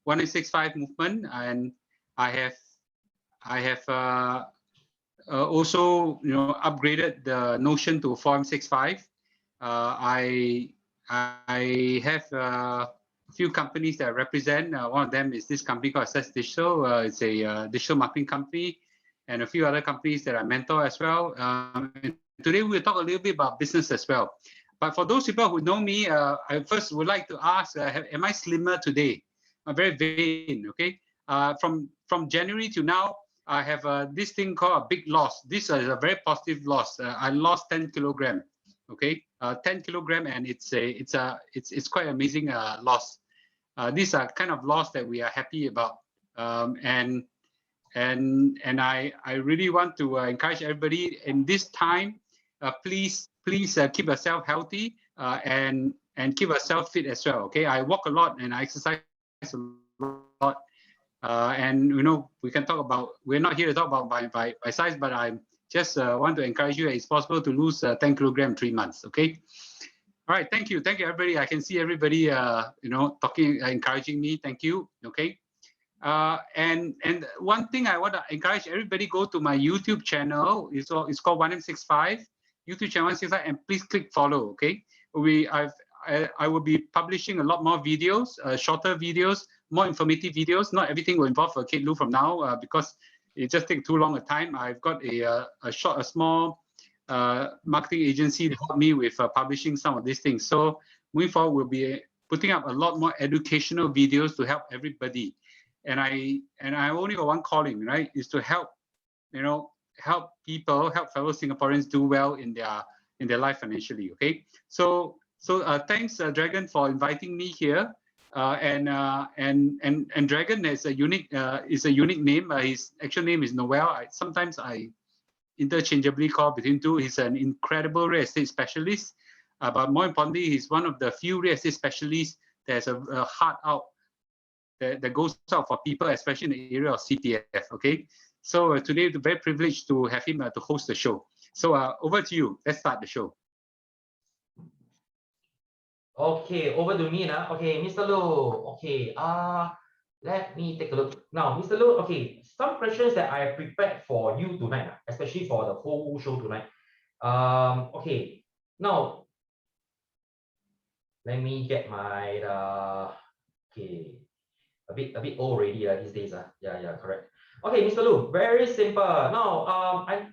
1865 movement, and I have also upgraded the notion to 4M65. I have a few companies that I represent. One of them is this company called Assess Digital. It's a digital marketing company, and a few other companies that I mentor as well. And today we'll talk a little bit about business as well. But for those people who know me, I first would like to ask, am I slimmer today? I'm very vain, okay? From January to now, I have this thing called a big loss. This is a very positive loss. I lost 10 kilogram, okay? 10 kilogram, and it's quite amazing loss. These are kind of loss that we are happy about, and I really want to encourage everybody in this time. Please keep yourself healthy and keep yourself fit as well. Okay, I walk a lot and I exercise a lot, and we can talk about. We're not here to talk about my size, but I just want to encourage you that it's possible to lose 10 kilogram in 3 months. Okay. All right. Thank you everybody. I can see everybody talking, encouraging me. Thank you. Okay. And one thing I want to encourage everybody, go to my YouTube channel. It's called 1M65, YouTube channel 165, and please click follow. Okay, I will be publishing a lot more videos, shorter videos, more informative videos. Not everything will involve Kate Loo from now because it just takes too long a time. I've got a small marketing agency to help me with publishing some of these things. So moving forward, we'll be putting up a lot more educational videos to help everybody. And I only got one calling, right? Is to help, help people, help fellow Singaporeans do well in their life financially. Okay. So thanks, Dragon, for inviting me here. And Dragon is a unique name. His actual name is Noel. Sometimes I interchangeably call between two. He's an incredible real estate specialist, but more importantly, he's one of the few real estate specialists that has a heart out. That goes out for people, especially in the area of CPF. Okay, so today we're very privileged to have him to host the show. So over to you. Let's start the show. Okay, over to me now. Okay, Mr. Loo. Okay, let me take a look now, Mr. Loo. Okay, some questions that I have prepared for you tonight, especially for the whole show tonight. Okay, now let me get my okay. A bit old already these days. Yeah, correct. Okay, Mr. Loo, very simple. Now, I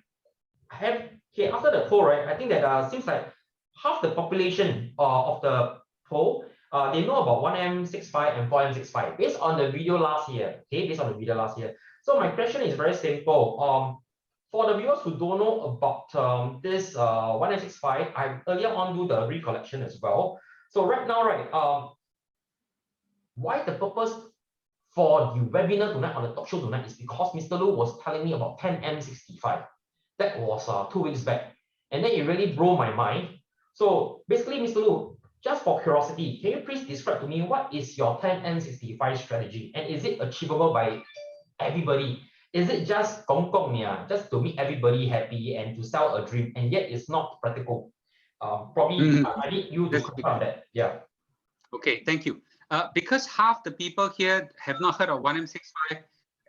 have after the poll, right? I think that seems like half the population of the poll, they know about 1M65 and 4M65 based on the video last year. Okay, based on the video last year. So my question is very simple. For the viewers who don't know about this 1M65, I earlier on do the recollection as well. So right now, right, why the purpose for the webinar tonight, on the talk show tonight, is because Mr. Loo was telling me about 10M65. That was 2 weeks back. And then it really blew my mind. So basically, Mr. Loo, just for curiosity, can you please describe to me what is your 10M65 strategy? And is it achievable by everybody? Is it just gong gong, just to make everybody happy and to sell a dream, and yet it's not practical? Probably I need you to confirm that. Yeah. Okay, thank you. Because half the people here have not heard of 1M65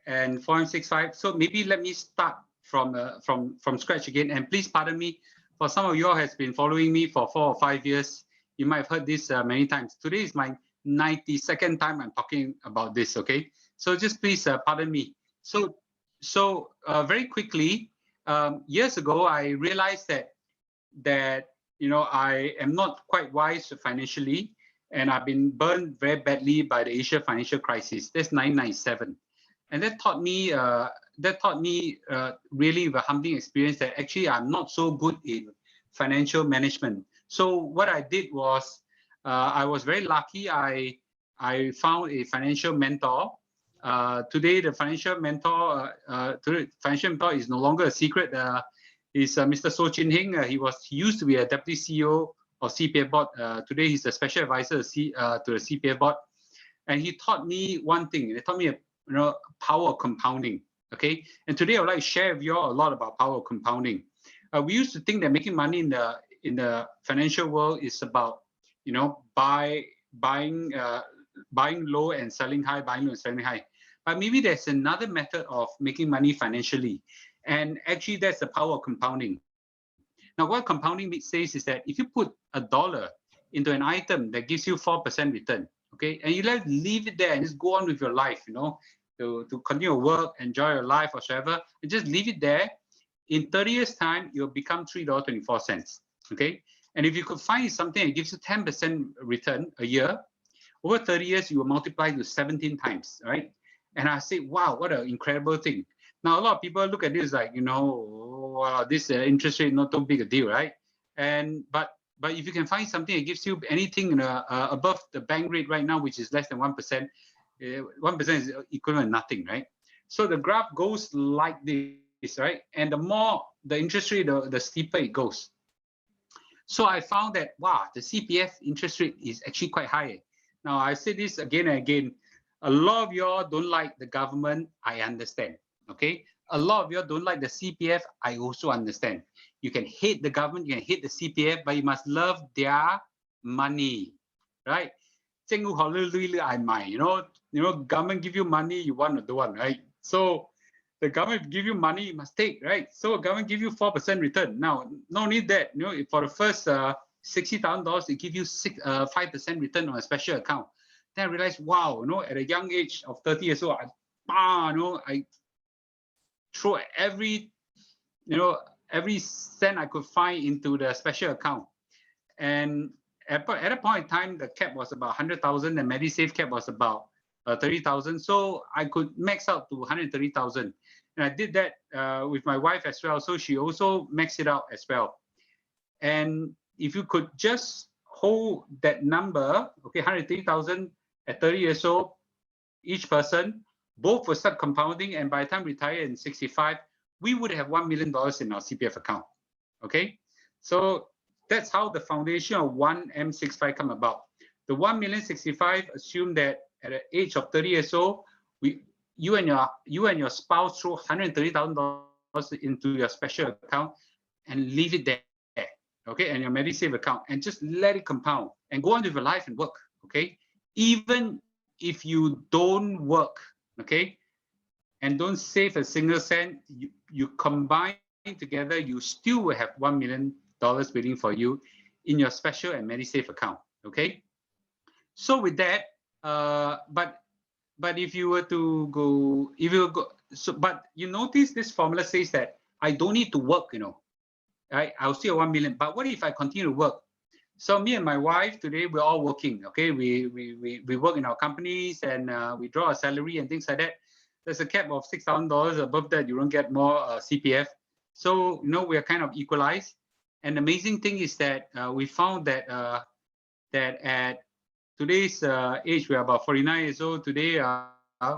and 4M65, so maybe let me start from scratch again. And please pardon me, for some of you all has been following me for 4 or 5 years. You might have heard this many times. Today is my 92nd time I'm talking about this. Okay, so just please pardon me. So very quickly, years ago, I realized that I am not quite wise financially. And I've been burned very badly by the Asia financial crisis. That's 1997, and that taught me really the humbling experience that actually I'm not so good in financial management. So what I did was I was very lucky. I found a financial mentor. Today the financial mentor is no longer a secret. Is Mr. So Chin Heng. He used to be a deputy CEO of CPF board. Today he's a special advisor to the CPF board, and he taught me one thing. He taught me power of compounding. Okay, and today I would like to share with you all a lot about power of compounding. We used to think that making money in the financial world is about buying buying low and selling high, buying low and selling high. But maybe there's another method of making money financially. And actually, that's the power of compounding. Now, what compounding says is that if you put $1 into an item that gives you 4% return, okay, and you leave it there and just go on with your life, to continue to work, enjoy your life, or whatever, and just leave it there. In 30 years' time, you'll become $3.24, okay? And if you could find something that gives you 10% return a year, over 30 years, you will multiply to 17 times, right? And I say, wow, what an incredible thing. Now, a lot of people look at this like, wow, this interest rate not too big a deal, right? But if you can find something that gives you anything above the bank rate right now, which is less than 1%, 1% is equivalent to nothing, right? So the graph goes like this, right? And the more the interest rate, the steeper it goes. So I found that, wow, the CPF interest rate is actually quite high. Now, I say this again and again. A lot of y'all don't like the government. I understand. Okay. A lot of y'all don't like the CPF. I also understand. You can hate the government, you can hate the CPF, but you must love their money, right? Government give you money, you want or don't want, right? So the government give you money, you must take, right? So government give you 4% return. Now, no need that. For the first $60,000, it give you 5% return on a special account. Then I realized, wow, at a young age of 30 years old, I throw every cent I could find into the special account. And at a point in time, the cap was about 100,000, and MediSave cap was about 30,000. So I could max out to 130,000. And I did that with my wife as well. So she also maxed it out as well. And if you could just hold that number, okay, 130,000 at 30 years old, each person, both will start compounding. And by the time we retire in 65, we would have $1 million in our CPF account. Okay. So that's how the foundation of 1M65 come about. The 1,065,000 assume that at the age of 30 years old, you and your spouse throw $130,000 into your special account and leave it there, okay, and your MediSave account, and just let it compound and go on with your life and work, okay? Even if you don't work, okay, and don't save a single cent, you combine together, you still will have $1 million waiting for you in your special and MediSave account, okay? So with that, but if you were to go, but you notice this formula says that I don't need to work, right? I'll still have 1 million. But what if I continue to work? So me and my wife today, we're all working, okay? We work in our companies, and we draw a salary and things like that. There's a cap of $6,000. Above that, you don't get more CPF. So we are kind of equalized. And the amazing thing is that we found that that at today's age, we're about 49 years old. Today,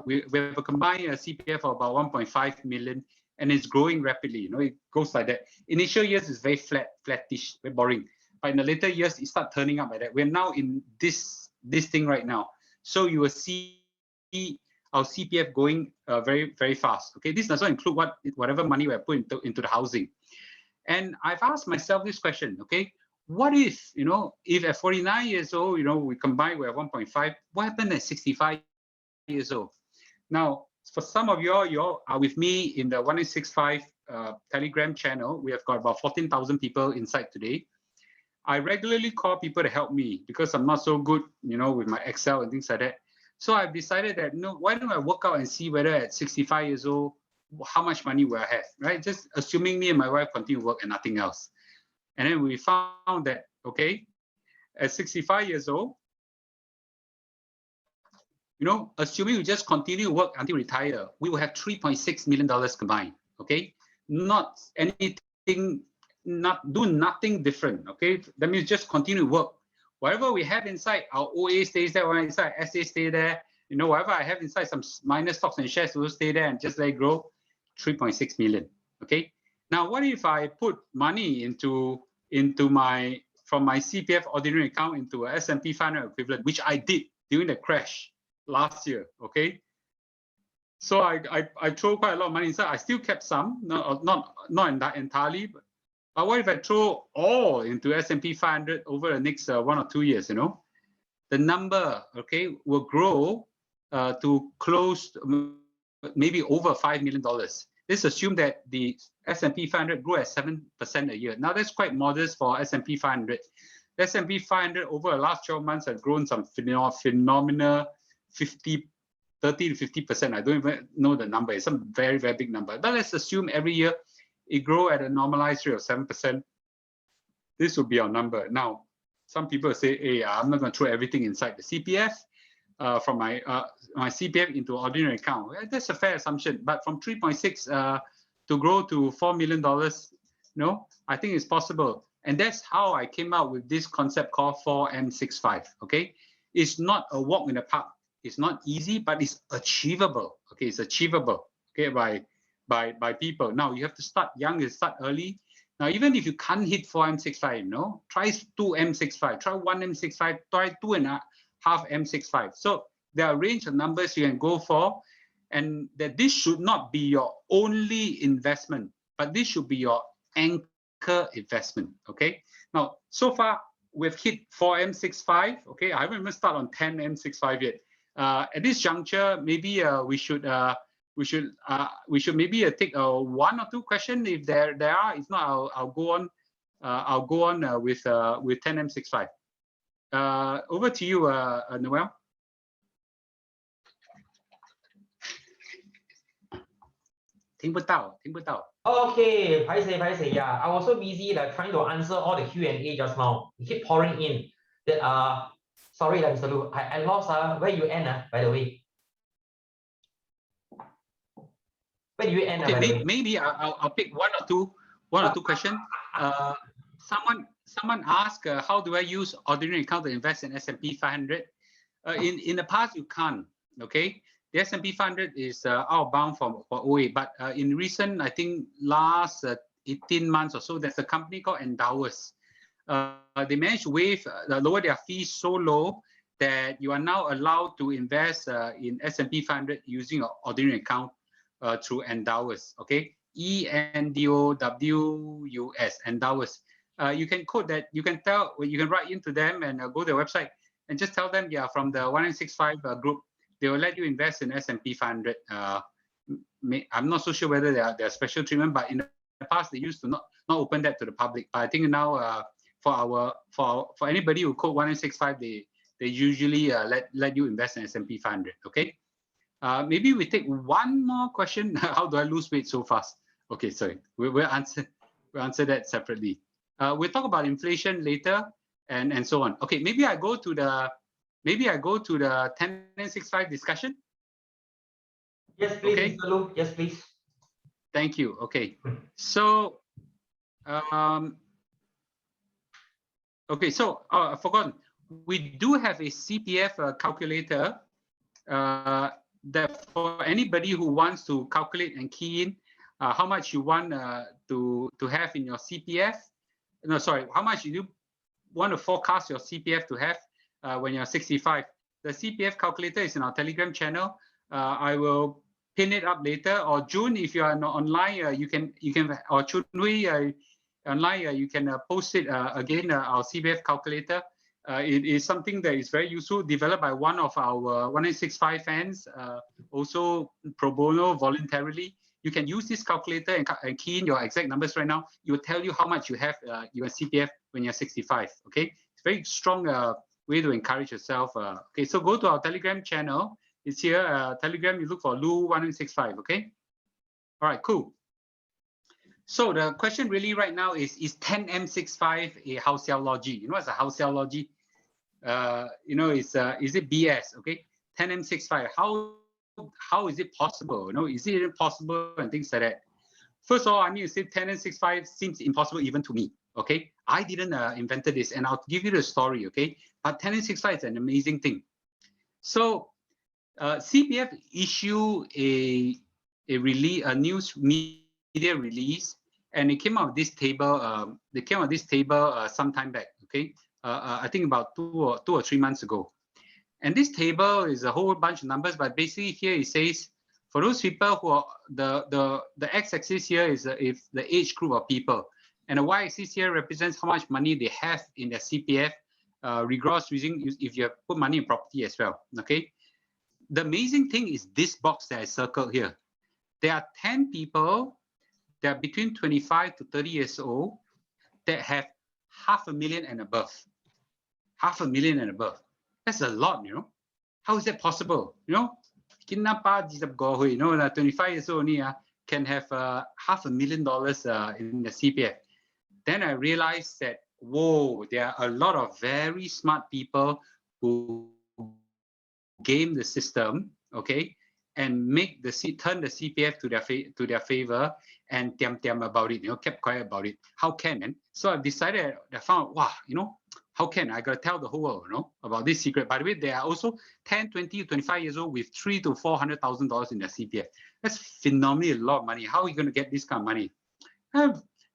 we have a combined CPF of about 1.5 million, and it's growing rapidly. It goes like that. Initial years is very flattish, very boring. But in the later years, it starts turning up like that. We're now in this thing right now. So you will see our CPF going very, very fast. Okay, this does not include whatever money we have put into the housing. And I've asked myself this question, okay? What if, if at 49 years old, we combine, we have 1.5, what happened at 65 years old? Now, for some of you are with me in the 1865 Telegram channel. We have got about 14,000 people inside today. I regularly call people to help me because I'm not so good, with my Excel and things like that. So I've decided that, why don't I work out and see whether at 65 years old, how much money will I have, right? Just assuming me and my wife continue to work and nothing else. And then we found that, okay, at 65 years old, assuming we just continue to work until retire, we will have $3.6 million combined, okay? Not anything, do nothing different, okay? That means just continue to work. Whatever we have inside, our OA stays there, whatever inside, SA stay there, whatever I have inside, some minor stocks and shares will stay there and just let it grow, 3.6 million, okay? Now, what if I put money from my CPF ordinary account into a S&P 500 equivalent, which I did during the crash last year, okay? So I throw quite a lot of money inside. I still kept some, not entirely, but what if I throw all into S&P 500 over the next 1 or 2 years, the number, okay, will grow to close maybe over $5 million. Let's assume that the S&P 500 grew at 7% a year. Now that's quite modest for S&P 500. The S&P 500 over the last 12 months has grown some phenomenal 30 to 50%. I don't even know the number. It's some very, very big number. But let's assume every year it grow at a normalized rate of 7%. This would be our number. Now, some people say, hey, I'm not going to throw everything inside the CPF from my CPF into ordinary account. That's a fair assumption. But from 3.6 to grow to $4 million, no, I think it's possible. And that's how I came out with this concept called 4M65. Okay, it's not a walk in the park. It's not easy, but it's achievable. Okay, it's achievable. Okay, by people. Now you have to start young and start early. Now, even if you can't hit 4M65, no, try 2M65, try 1M65, try 2.5 M65. So there are a range of numbers you can go for, and that this should not be your only investment, but this should be your anchor investment. Okay. Now, so far we've hit 4M65. Okay, I haven't even started on 10M65 yet. At this juncture, maybe we should maybe take one or two questions if there are. If not, I'll go on. I'll go on with 10M65. Over to you, Noel.听不到. Okay, paiseh. Yeah, I was so busy like trying to answer all the Q&A just now. You keep pouring in. That sorry, Mr. Loo, I lost where you end, by the way. Where do you end? Okay, maybe I'll pick one or two questions. Someone asked, how do I use ordinary account to invest in S&P 500? In the past, you can't. Okay, the S&P 500 is outbound for OA, but in recent, I think last 18 months or so, there's a company called Endowus. They managed to lower their fees so low that you are now allowed to invest in S&P 500 using an ordinary account through Endowus. Okay, ENDOWUS, Endowus. You can quote that. You can write into them and go to their website and just tell them, yeah, from the 165 group, they will let you invest in S&P 500. I'm not so sure whether they are special treatment, but in the past they used to not open that to the public. But I think now for anybody who code 165, they usually let you invest in S&P 500. Okay. Maybe we take one more question. How do I lose weight so fast? Okay, sorry. We'll answer that separately. We'll talk about inflation later and so on. Okay, maybe I go to the 10.65 discussion. Yes, please, okay. Mr. Loo. Yes, please. Thank you. Okay. So okay, so I forgot. We do have a CPF calculator that for anybody who wants to calculate and key in how much you want to have in your CPF. No, sorry, how much you want to forecast your CPF to have when you're 65. The CPF calculator is in our Telegram channel. I will pin it up later. Or June, if you are not online, you can or Chun Hui online, you can post it again. Our CPF calculator. It is something that is very useful, developed by one of our 1865 fans, also pro bono, voluntarily. You can use this calculator and key in your exact numbers right now. It will tell you how much you have your CPF when you're 65. Okay, it's a very strong way to encourage yourself. Okay, so go to our Telegram channel. It's here. Telegram, you look for Loo1865. Okay. All right, cool. So the question really right now is 10M65 a house sale logy? You know what's a house sale logy? You know, is it BS? Okay, 10M65. How is it possible? You know, is it even possible and things like that? First of all, I need to say 10M65 seems impossible even to me. Okay, I didn't invented this, and I'll give you the story. Okay, but 10M65 is an amazing thing. So CPF issue a news media release, and it came out of this table. They came out of this table some time back. Okay, I think about two or 3 months ago. And this table is a whole bunch of numbers, but basically here it says for those people who are the x-axis here is if the age group of people, and the y-axis here represents how much money they have in their CPF regross using if you have put money in property as well. Okay. The amazing thing is this box that I circled here. There are 10 people that are between 25 to 30 years old that have 500,000 and above. 500,000 and above. That's a lot, you know. How is that possible? You know, 25 years old only can have $500,000 in the CPF. Then I realized that, whoa, there are a lot of very smart people who game the system, okay, and make turn the CPF to their favor and tiam about it, you know, kept quiet about it. How can, man? So I decided, I found, wow, you know, how can I gotta tell the whole world, you know, about this secret? By the way, there are also 10, 20, 25 years old with $300,000 to $400,000 in their CPF. That's phenomenally a lot of money. How are you going to get this kind of money?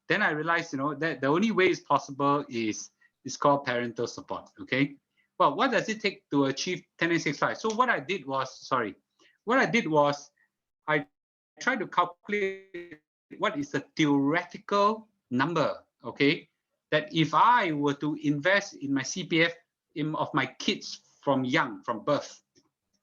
Then I realized, you know, that the only way it's possible is called parental support. Okay. Well, what does it take to achieve 10N65? So what I did was, I tried to calculate what is the theoretical number, okay, that if I were to invest in my CPF of my kids from birth,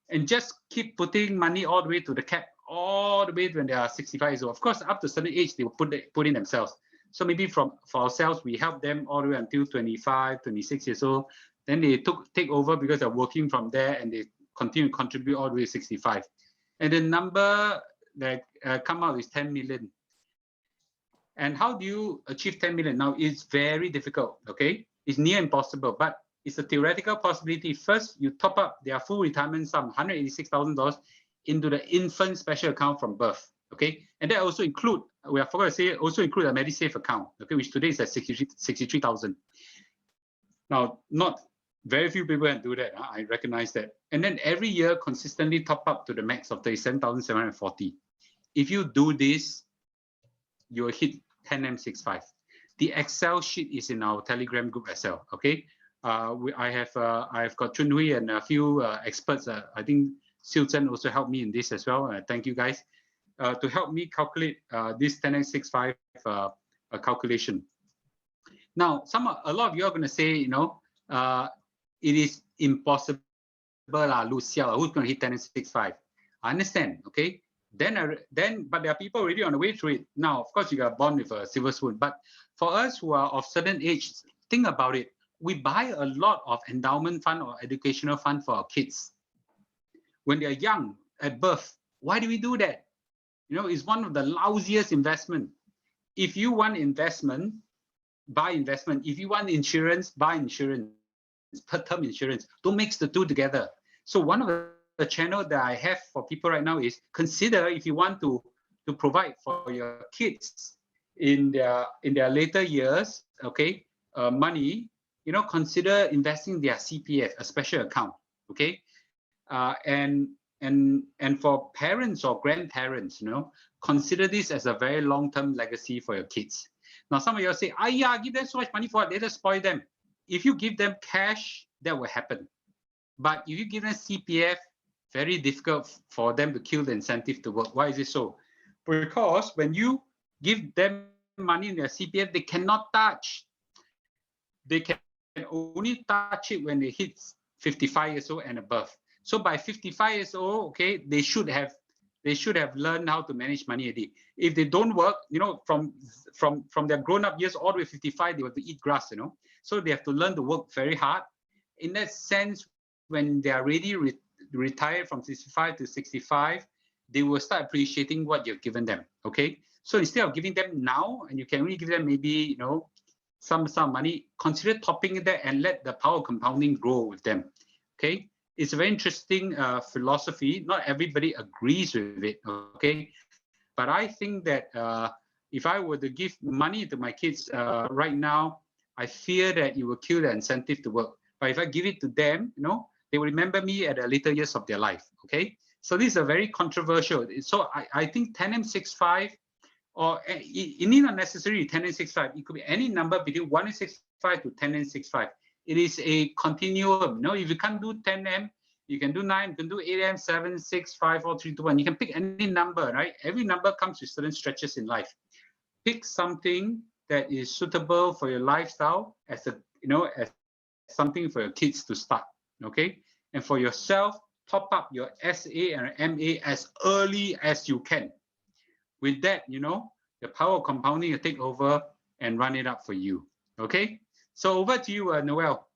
and just keep putting money all the way to the cap, all the way when they are 65 years old. Of course, up to a certain age, they will put in themselves. So maybe for ourselves, we help them all the way until 25, 26 years old. Then they take over because they're working from there, and they continue to contribute all the way to 65. And the number that come out is 10 million. And how do you achieve 10 million? Now, it's very difficult, okay? It's near impossible, but it's a theoretical possibility. First, you top up their full retirement sum, $186,000, into the infant special account from birth, okay? And that also include, we forgot to say, also include a MediSave account, okay, which today is at 63,000. Now, not very few people can do that. I recognize that. And then every year, consistently top up to the max of 37,740. If you do this, you will hit 10M65. The Excel sheet is in our Telegram group as well, okay? I have got Chun Hui and a few experts. I think Siu Chen also helped me in this as well. Thank you guys to help me calculate this 10X65 calculation. Now, a lot of you are going to say, you know, it is impossible, Lucia. Who's going to hit 10X65? I understand, okay? But there are people already on the way through it. Now, of course, you got born with a silver spoon. But for us who are of certain age, think about it. We buy a lot of endowment fund or educational fund for our kids when they're young at birth. Why do we do that? You know, it's one of the lousiest investment. If you want investment, buy investment. If you want insurance, buy insurance, term insurance. Don't mix the two together. So one of the channel that I have for people right now is consider if you want to provide for your kids in their later years, okay, money. You know, consider investing their CPF, a special account, okay? And for parents or grandparents, you know, consider this as a very long-term legacy for your kids. Now, some of you say, yeah, give them so much money for it, let us spoil them. If you give them cash, that will happen. But if you give them CPF, very difficult for them to kill the incentive to work. Why is it so? Because when you give them money in their CPF, they cannot touch. They can only touch it when they hit 55 years old and above. So by 55 years old, okay, they should have learned how to manage money already. If they don't work, you know, from their grown-up years all the way to 55, they have to eat grass, you know. So they have to learn to work very hard. In that sense, when they are ready retired from 65 to 65, they will start appreciating what you've given them. Okay. So instead of giving them now, and you can only give them maybe, you know, some money, consider topping it there and let the power of compounding grow with them. Okay. It's a very interesting philosophy. Not everybody agrees with it. Okay. But I think that if I were to give money to my kids right now, I fear that it will kill the incentive to work. But if I give it to them, you know, they will remember me at the later years of their life. Okay. So this is a very controversial. So I think 10M65, or it need not necessarily 10N65. It could be any number between 1N65 to 10N65. It is a continuum. You know, if you can't do 10M, you can do 9, you can do 8M, 7, 6, 5, 4, 3, 2, 1. You can pick any number, right? Every number comes with certain stretches in life. Pick something that is suitable for your lifestyle as a, you know, as something for your kids to start, okay? And for yourself, top up your SA and MA as early as you can. With that, you know, the power of compounding will take over and run it up for you, okay? So over to you, Noel.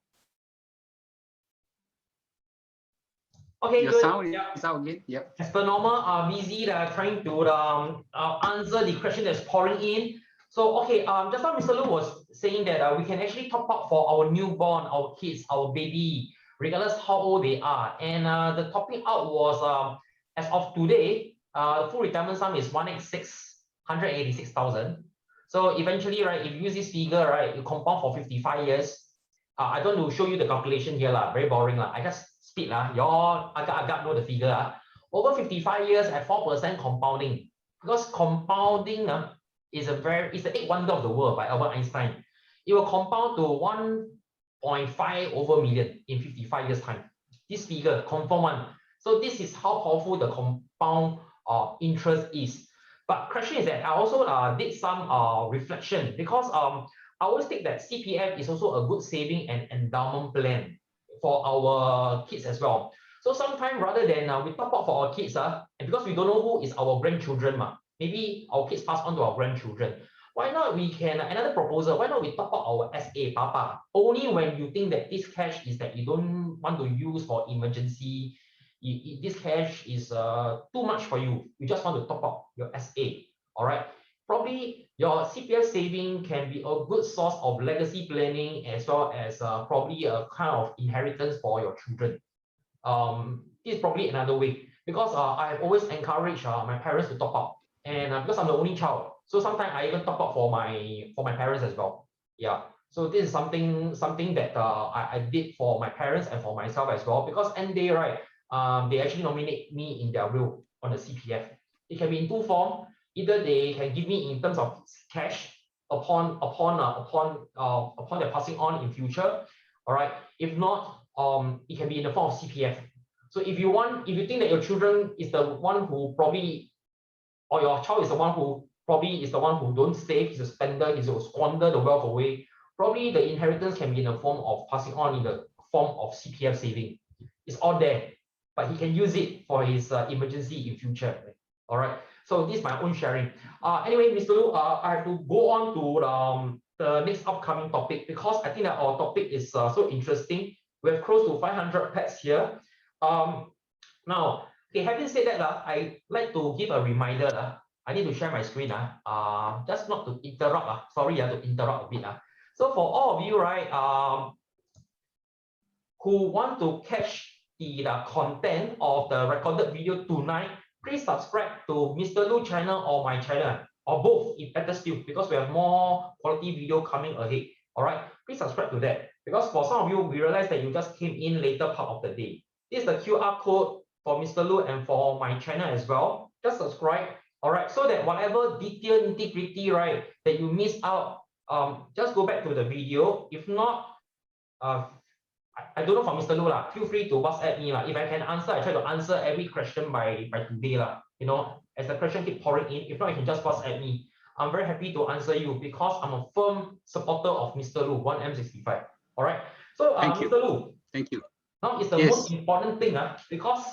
Okay, your good. sound is out again. Yep. As per normal, busy trying to answer the question that's pouring in. So, okay, just now Mr. Loo was saying that we can actually top up for our newborn, our kids, our baby, regardless how old they are. And the topping out was, as of today, the full retirement sum is 186,000. So eventually, right, if you use this figure, right, you compound for 55 years. I don't want to show you the calculation here, very boring. I just speed, y'all agak know the figure. Over 55 years at 4% compounding. Because compounding is it's the eighth wonder of the world by Albert Einstein. It will compound to 1.5 over million in 55 years time. This figure, confirm one. So this is how powerful the compound interest is. But question is that I also did some reflection because I always think that CPF is also a good saving and endowment plan for our kids as well. So sometimes rather than we top up for our kids, and because we don't know who is our grandchildren, maybe our kids pass on to our grandchildren. Why not we can, another proposal, why not we top up our SA, Papa, only when you think that this cash is that you don't want to use for emergency, this cash is too much for you, you just want to top up your SA, all right? Probably your CPF saving can be a good source of legacy planning as well as probably a kind of inheritance for your children. This is probably another way because I have always encouraged my parents to top up, and because I'm the only child, so sometimes I even top up for my parents as well. Yeah, so this is something that I did for my parents and for myself as well because end day, right, they actually nominate me in their will on the CPF. It can be in two forms. Either they can give me in terms of cash upon their passing on in future, all right. If not, it can be in the form of CPF. So if you think that your children is the one who probably, or your child is the one who probably is the one who don't save, he's a spender, he's a squander the wealth away, probably the inheritance can be in the form of passing on in the form of CPF saving. It's all there, but he can use it for his emergency in future. All right. So this is my own sharing. Anyway, Mr. Loo, I have to go on to the next upcoming topic because I think that our topic is so interesting. We have close to 500 pets here. Now, okay, having said that, I like to give a reminder. I need to share my screen. Just not to interrupt. Sorry, to interrupt a bit. So for all of you, right, who want to catch the content of the recorded video tonight, please subscribe to Mr. Loo channel or my channel, or both if better still, because we have more quality video coming ahead. All right, please subscribe to that because for some of you, we realize that you just came in later part of the day. This is the QR code for Mr. Loo and for my channel as well. Just subscribe, all right, so that whatever detail nitty-gritty, right, that you miss out, just go back to the video. If not, I don't know for Mr. Loo, feel free to WhatsApp me. If I can answer, I try to answer every question by today. You know, as the question keep pouring in. If not, you can just WhatsApp me. I'm very happy to answer you because I'm a firm supporter of Mr. Loo, 1M65. All right. So, Mr. Loo. Thank you. Now it's the most important thing, because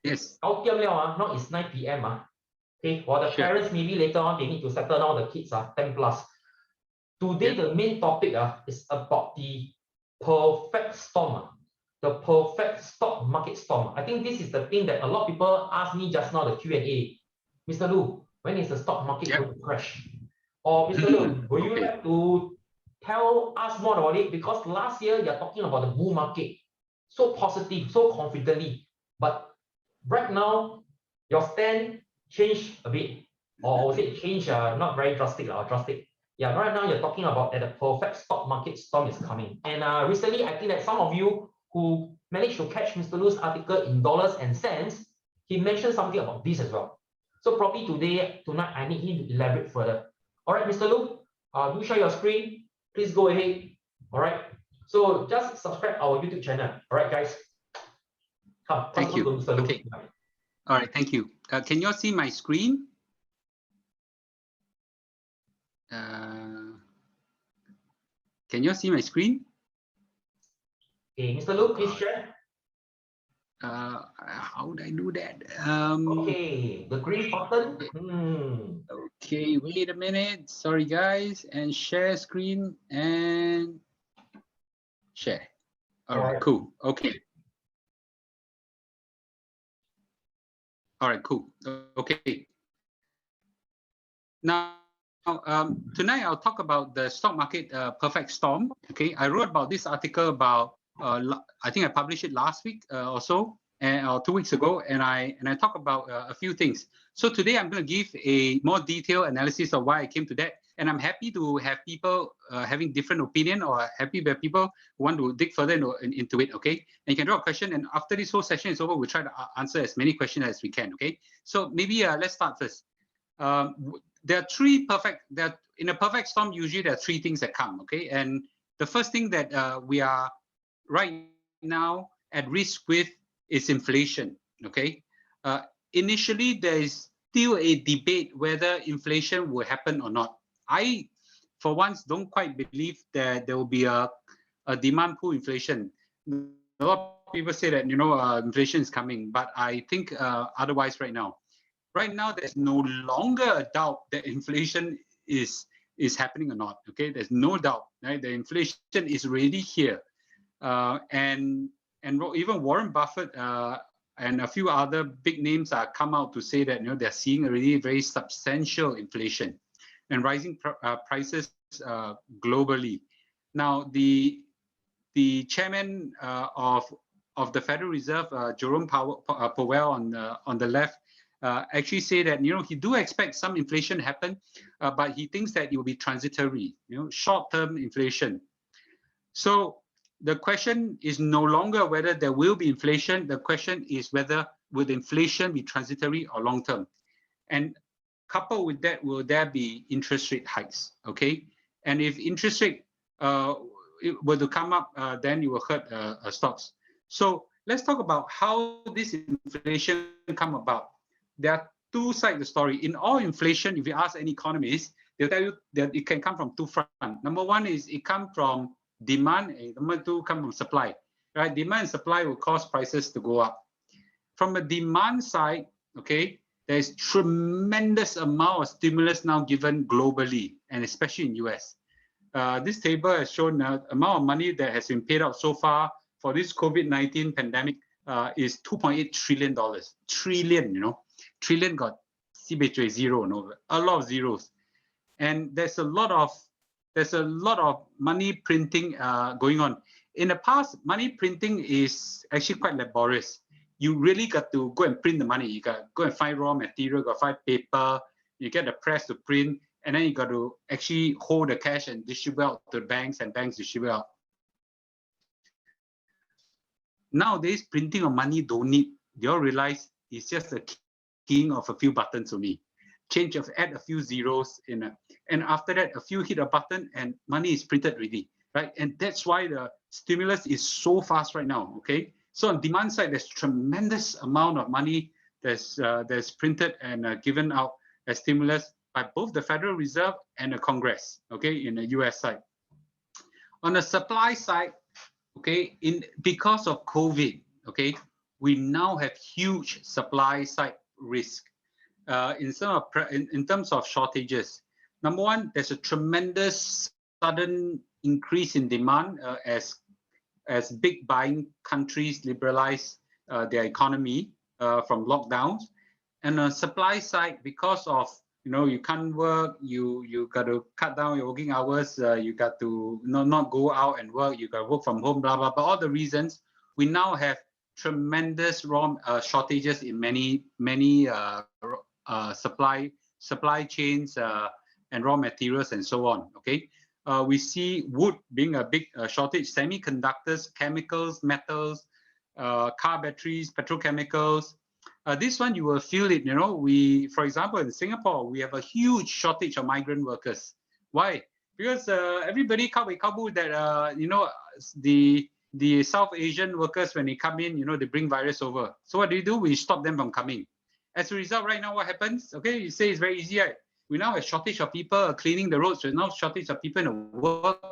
now it's 9 p.m. Okay, while the parents maybe later on they need to settle down the kids 10 plus. Today the main topic is about the perfect storm, the perfect stock market storm. I think this is the thing that a lot of people ask me just now, the Q&A. Mr. Loo, when is the stock market going to crash? Or Mr. Loo, would you like to tell us more about it? Because last year you're talking about the bull market, so positive, so confidently. But right now, your stand changed a bit. Or was it change not very drastic or drastic? Yeah, right now you're talking about that the perfect stock market storm is coming. And recently, I think that some of you who managed to catch Mr. Loo's article in dollars and cents, he mentioned something about this as well. So probably tonight, I need him to elaborate further. All right, Mr. Loo, do share your screen. Please go ahead. All right. So just subscribe our YouTube channel. All right, guys. Come, thank you. Mr. Loo. Okay. All right, thank you. Can you all see my screen? Can you all see my screen? Okay, Mr. Loo, please share. How would I do that? Okay, the green button. Okay, wait a minute. Sorry, guys. And share screen and share. All right, cool. Okay. All right, cool. Okay. Now, tonight I'll talk about the stock market perfect storm. Okay, I wrote about this article about I think I published it last week or so, or 2 weeks ago, and I talk about a few things. So today I'm going to give a more detailed analysis of why I came to that, and I'm happy to have people having different opinion, or happy that people who want to dig further into it. Okay, and you can draw a question, and after this whole session is over, we'll try to answer as many questions as we can. Okay, so maybe let's start first. There are in a perfect storm, usually there are three things that come, okay? And the first thing that we are right now at risk with is inflation, okay? Initially, there is still a debate whether inflation will happen or not. I, for once, don't quite believe that there will be a demand pull inflation. A lot of people say that, inflation is coming, but I think otherwise right now. Right now, there's no longer a doubt that inflation is happening or not. Okay, there's no doubt. Right, the inflation is already here, and even Warren Buffett and a few other big names are come out to say that they're seeing already very substantial inflation and rising prices globally. Now, the chairman of the Federal Reserve, Jerome Powell on the left. Actually say that he do expect some inflation to happen, but he thinks that it will be transitory, short-term inflation. So the question is no longer whether there will be inflation. The question is whether will inflation be transitory or long-term, and coupled with that, will there be interest rate hikes? Okay, and if interest rate were to come up, then it will hurt stocks. So let's talk about how this inflation come about. There are two sides of the story. In all inflation, if you ask any economist, they'll tell you that it can come from two fronts. Number one is it comes from demand, and number two comes from supply. Right? Demand and supply will cause prices to go up. From a demand side, okay, there's tremendous amount of stimulus now given globally, and especially in US. This table has shown the amount of money that has been paid out so far for this COVID-19 pandemic is $2.8 trillion. Trillion, Trillion got zero, a lot of zeros, and there's a lot of money printing going on. In the past, money printing is actually quite laborious. You really got to go and print the money. You got to go and find raw material, got to find paper, you get the press to print, and then you got to actually hold the cash and distribute out to the banks, and banks distribute out. Nowadays, printing of money don't need. You all realize it's just a keying of a few buttons only. Add a few zeros and after that, a few hit a button and money is printed already, right? And that's why the stimulus is so fast right now. Okay, so on demand side, there's tremendous amount of money that's printed and given out as stimulus by both the Federal Reserve and the Congress. Okay, in the US side. On the supply side, okay, because of COVID, okay, we now have huge supply side risk in terms of shortages. Number one, there's a tremendous sudden increase in demand as big buying countries liberalize their economy from lockdowns, and on the supply side, because of you can't work, you got to cut down your working hours, you got to not go out and work, you got to work from home, blah blah. But all the reasons, we now have tremendous raw shortages in many supply chains and raw materials and so on. Okay, we see wood being a big shortage, semiconductors, chemicals, metals, car batteries, petrochemicals. This one you will feel it. For example, in Singapore, we have a huge shortage of migrant workers. Why? Because everybody kabu that the South Asian workers, when they come in, they bring virus over. So what do? We stop them from coming. As a result, right now, what happens? Okay, you say it's very easy, right? We now have shortage of people cleaning the roads. There's now shortage of people in the work.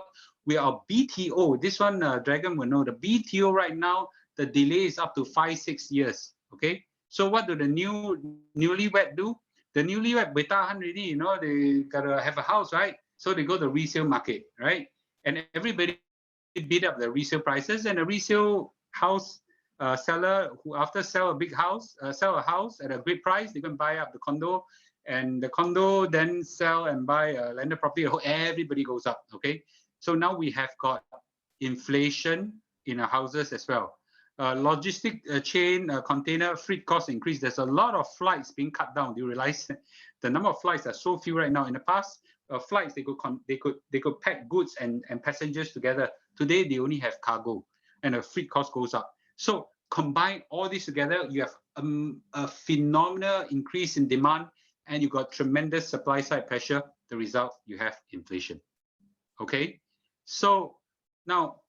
We are BTO. This one, Dragon will know. The BTO right now, the delay is up to 5-6 years. Okay. So what do the newlywed do? The newlywed betahan already, they gotta have a house, right? So they go to the resale market, right? And everybody bid up the resale prices, and the resale house seller who after sell a big house, sell a house at a great price, they can buy up the condo, and the condo then sell and buy a landed property. Everybody goes up. Okay. So now we have got inflation in our houses as well. Logistic chain, container freight cost increase. There's a lot of flights being cut down. Do you realize the number of flights are so few right now? In the past, flights they could pack goods and passengers together. Today they only have cargo, and the freight cost goes up. So combine all this together, you have a phenomenal increase in demand, and you got tremendous supply side pressure. The result, you have inflation. Okay, so now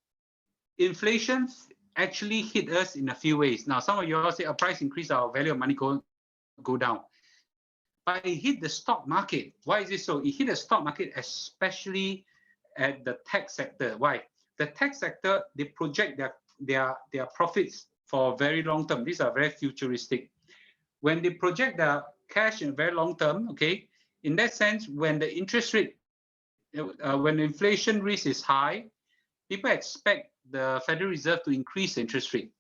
inflation actually hit us in a few ways. Now, some of you all say a price increase, our value of money go down. But it hit the stock market. Why is it so? It hit the stock market, especially at the tech sector. Why? The tech sector, they project their profits for very long term. These are very futuristic. When they project their cash in very long term, okay, in that sense, when the interest rate, when the inflation risk is high, people expect the Federal Reserve to increase the interest rate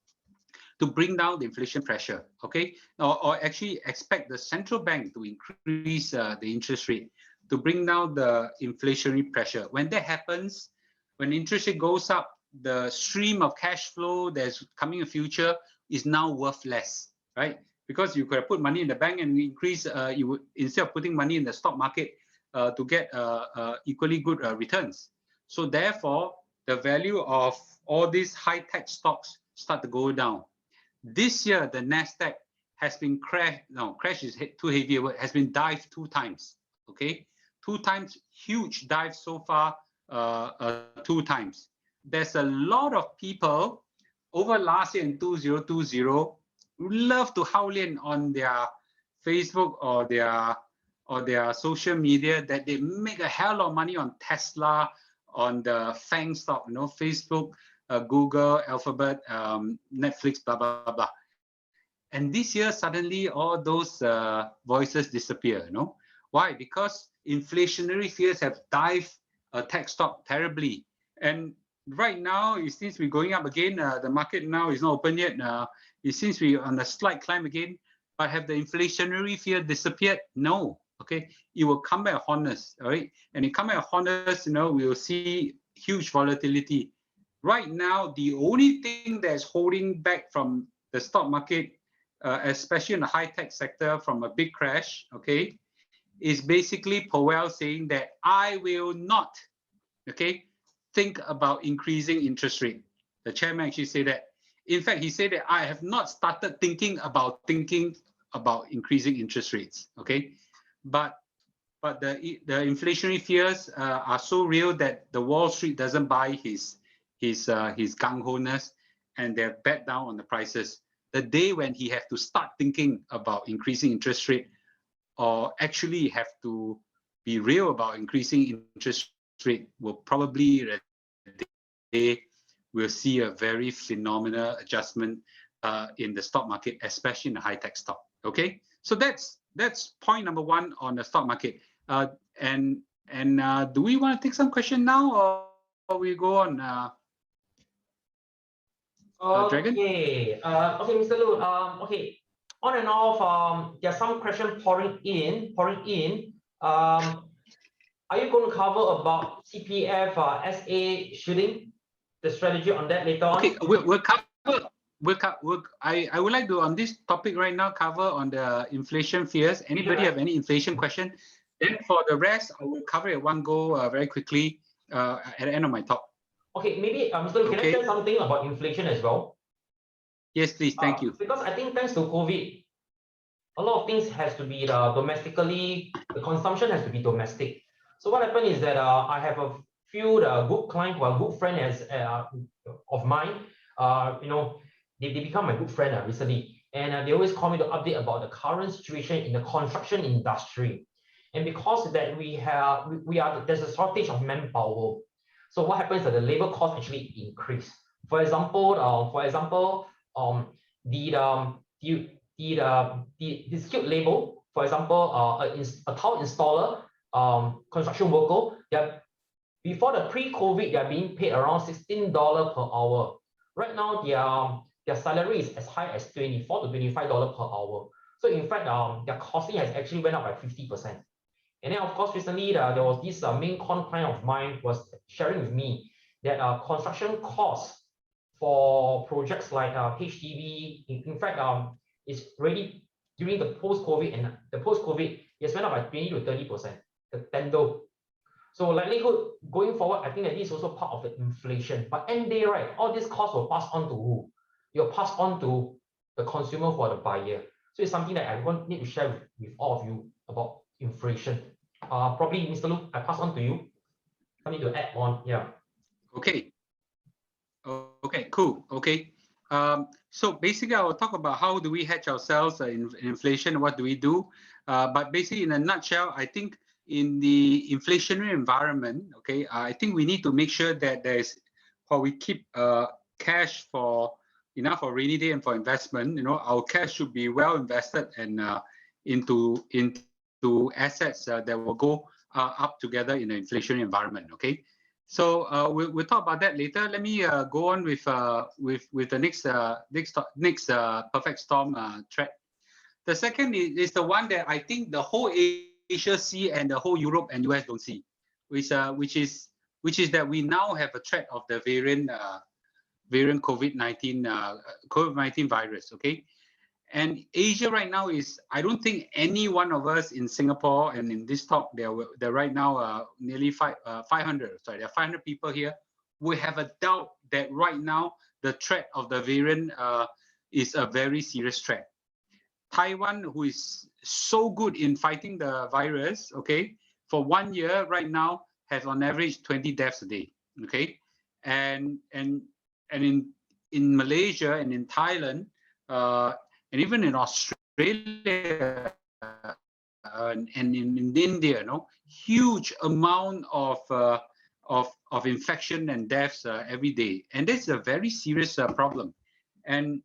to bring down the inflation pressure, okay? Or actually expect the central bank to increase the interest rate to bring down the inflationary pressure. When that happens, when interest rate goes up, the stream of cash flow that's coming in the future is now worth less, right? Because you could have put money in the bank and increase, you would, instead of putting money in the stock market to get equally good returns. So therefore, the value of all these high-tech stocks start to go down. This year, the Nasdaq has been crashed. No, crash is too heavy. Has been dived 2 times. Okay, 2 times, huge dive so far. 2 times. There's a lot of people over last year in 2020 who love to howl in on their Facebook or their social media that they make a hell of money on Tesla, on the FANG stock, Facebook, Google, Alphabet, Netflix, blah, blah, blah. And this year, suddenly all those voices disappear, Why? Because inflationary fears have dived tech stock terribly. And right now, it seems we're going up again. The market now is not open yet. It seems we're on a slight climb again. But have the inflationary fear disappeared? No. Okay, it will come back honest, all right? And it come back honest, we will see huge volatility. Right now, the only thing that's holding back from the stock market, especially in the high-tech sector, from a big crash, okay, is basically Powell saying that I will not, okay, think about increasing interest rate. The chairman actually said that. In fact, he said that I have not started thinking about increasing interest rates, okay? But the inflationary fears are so real that the Wall Street doesn't buy his gung-ho-ness, and they're bet down on the prices. The day when he have to start thinking about increasing interest rate, or actually have to be real about increasing interest rate, will probably the day we'll see a very phenomenal adjustment in the stock market, especially in the high-tech stock. Okay, so that's point number 1 on the stock market. And do we want to take some question now, or we go on? Dragon? Okay, okay, Mr. Loo. Okay, on and off. There's some question pouring in. Are you going to cover about CPF SA shooting, the strategy on that later on? Okay, we'll cover. I would like to, on this topic right now, cover on the inflation fears. Anybody have any inflation question? Then for the rest, I will cover it one go very quickly at the end of my talk. Okay, maybe Mr. Loo, can I share something about inflation as well? Yes, please. Thank you. Because I think thanks to COVID, a lot of things has to be domestically, the consumption has to be domestic. So what happened is that I have a few good clients who are good friends of mine. They become my good friend recently, and they always call me to update about the current situation in the construction industry. And because that there's a shortage of manpower. So what happens is that the labor cost actually increase. For example, the skilled labor, for example, a tile installer, construction worker, before the pre-COVID, they are being paid around $16 per hour. Right now, their salary is as high as $24 to $25 per hour. So in fact, their costing has actually went up by 50%. And then, of course, recently there was this main client of mine was sharing with me that construction costs for projects like HDB, in fact, is already during the post-COVID, and the post-COVID, it's went up by 20 to 30%, the tender. So likelihood going forward, I think that this is also part of the inflation. But end day, right, all these costs will pass on to who? You'll pass on to the consumer or the buyer. So it's something that I need to share with all of you about inflation. Probably, Mr. Loo, I pass on to you. Something to add on, yeah. Okay. Okay, cool. Okay. So basically, I will talk about how do we hedge ourselves in inflation. What do we do? But basically, in a nutshell, I think in the inflationary environment, okay, I think we need to make sure that there's, while we keep cash for enough for rainy day and for investment, our cash should be well invested and into assets that will go up together in an inflationary environment. Okay. So we'll talk about that later. Let me go on with the next perfect storm threat. The second is the one that I think the whole Asia see and the whole Europe and US don't see, which is that we now have a threat of the variant COVID-19 virus. Okay, and Asia right now is, I don't think any one of us in Singapore and in this talk, there right now nearly 500. Sorry, there are 500 people here. We have a doubt that right now the threat of the variant is a very serious threat. Taiwan, who is so good in fighting the virus, okay, for 1 year right now has on average 20 deaths a day. Okay, and in Malaysia and in Thailand. And even in Australia and in India, huge amount of infection and deaths every day, and this is a very serious problem. And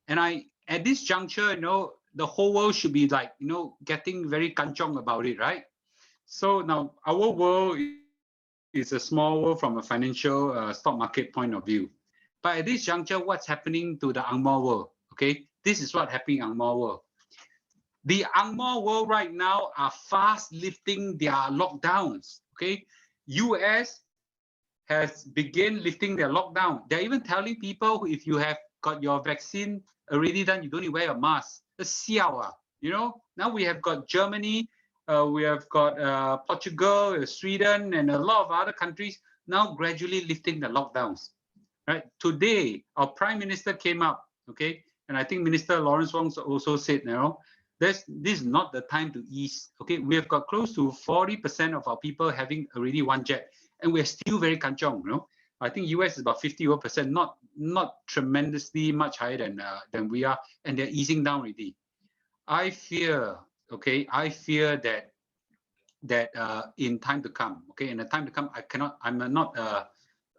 at this juncture, the whole world should be like, getting very kanchong about it, right? So now our world is a small world from a financial stock market point of view, but at this juncture, what's happening to the Ang Mo world? Okay. This is what happening in Ang Mo world. The Ang Mo world right now are fast lifting their lockdowns. Okay, US has begun lifting their lockdown. They're even telling people, if you have got your vaccine already done, you don't need to wear a mask. Now we have got Germany, we have got Portugal, Sweden, and a lot of other countries now gradually lifting the lockdowns. Right today, our Prime Minister came up. Okay. And I think Minister Lawrence Wong also said, this is not the time to ease. Okay, we have got close to 40% of our people having already one jab, and we're still very kanchong. I think US is about 51%, not tremendously much higher than we are, and they're easing down already. I fear that in time to come, okay, in the time to come, I'm not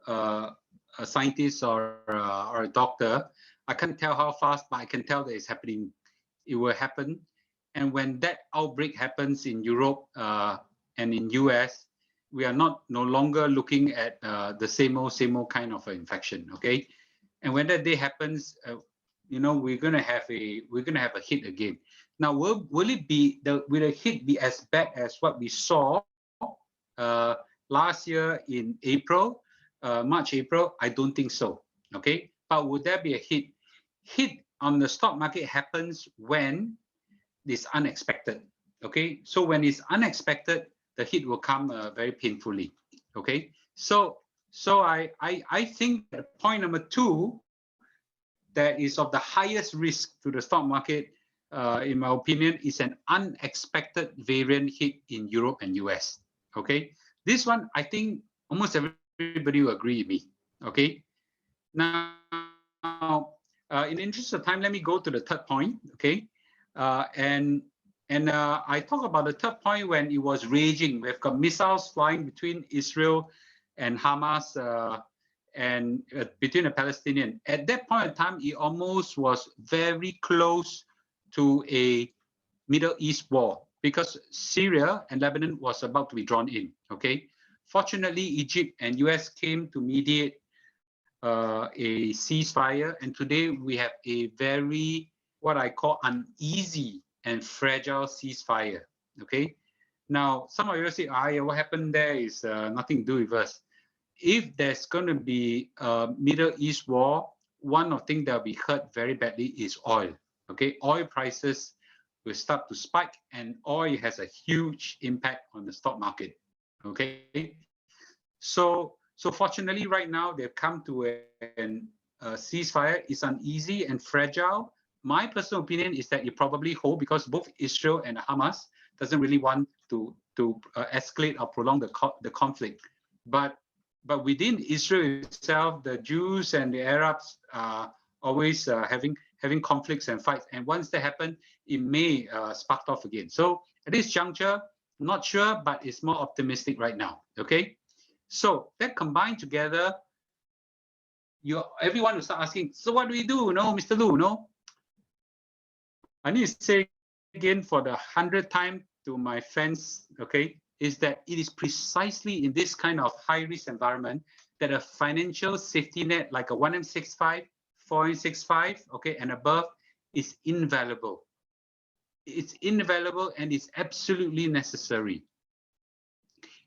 a scientist or a doctor. I can't tell how fast, but I can tell that it's happening. It will happen. And when that outbreak happens in Europe and in US, we are no longer looking at the same old kind of infection. Okay. And when that day happens, we're gonna have a hit again. Now, will the hit be as bad as what we saw last year in March, April? I don't think so. Okay. But would there be a hit? Hit on the stock market happens when it's unexpected. Okay, so when it's unexpected, the hit will come very painfully. Okay, so I think that point number 2 that is of the highest risk to the stock market, in my opinion, is an unexpected variant hit in Europe and US. Okay, this one I think almost everybody will agree with me. Okay, now in the interest of time, let me go to the third point. Okay, and And I talk about the third point when it was raging. We've got missiles flying between Israel and Hamas and between the Palestinians. At that point in time, it almost was very close to a Middle East war because Syria and Lebanon was about to be drawn in. Okay, fortunately, Egypt and US came to mediate a ceasefire, and today we have a very what I call uneasy and fragile ceasefire. Okay, now some of you say, what happened there is nothing to do with us. If there's going to be a Middle East war, one of the things that will be hurt very badly is oil. Okay, oil prices will start to spike, and oil has a huge impact on the stock market. Okay, so fortunately, right now they've come to a ceasefire. It's uneasy and fragile. My personal opinion is that you probably hold because both Israel and Hamas doesn't really want to escalate or prolong the conflict. But within Israel itself, the Jews and the Arabs are always having conflicts and fights. And once that happen, it may spark off again. So at this juncture, not sure, but it's more optimistic right now. Okay. So that combined together, everyone will start asking, so what do we do? No, Mr. Loo, no? I need to say again for the 100th time to my friends, okay, is that it is precisely in this kind of high-risk environment that a financial safety net like a 1M65, 4M65, okay, and above is invaluable. It's invaluable and it's absolutely necessary.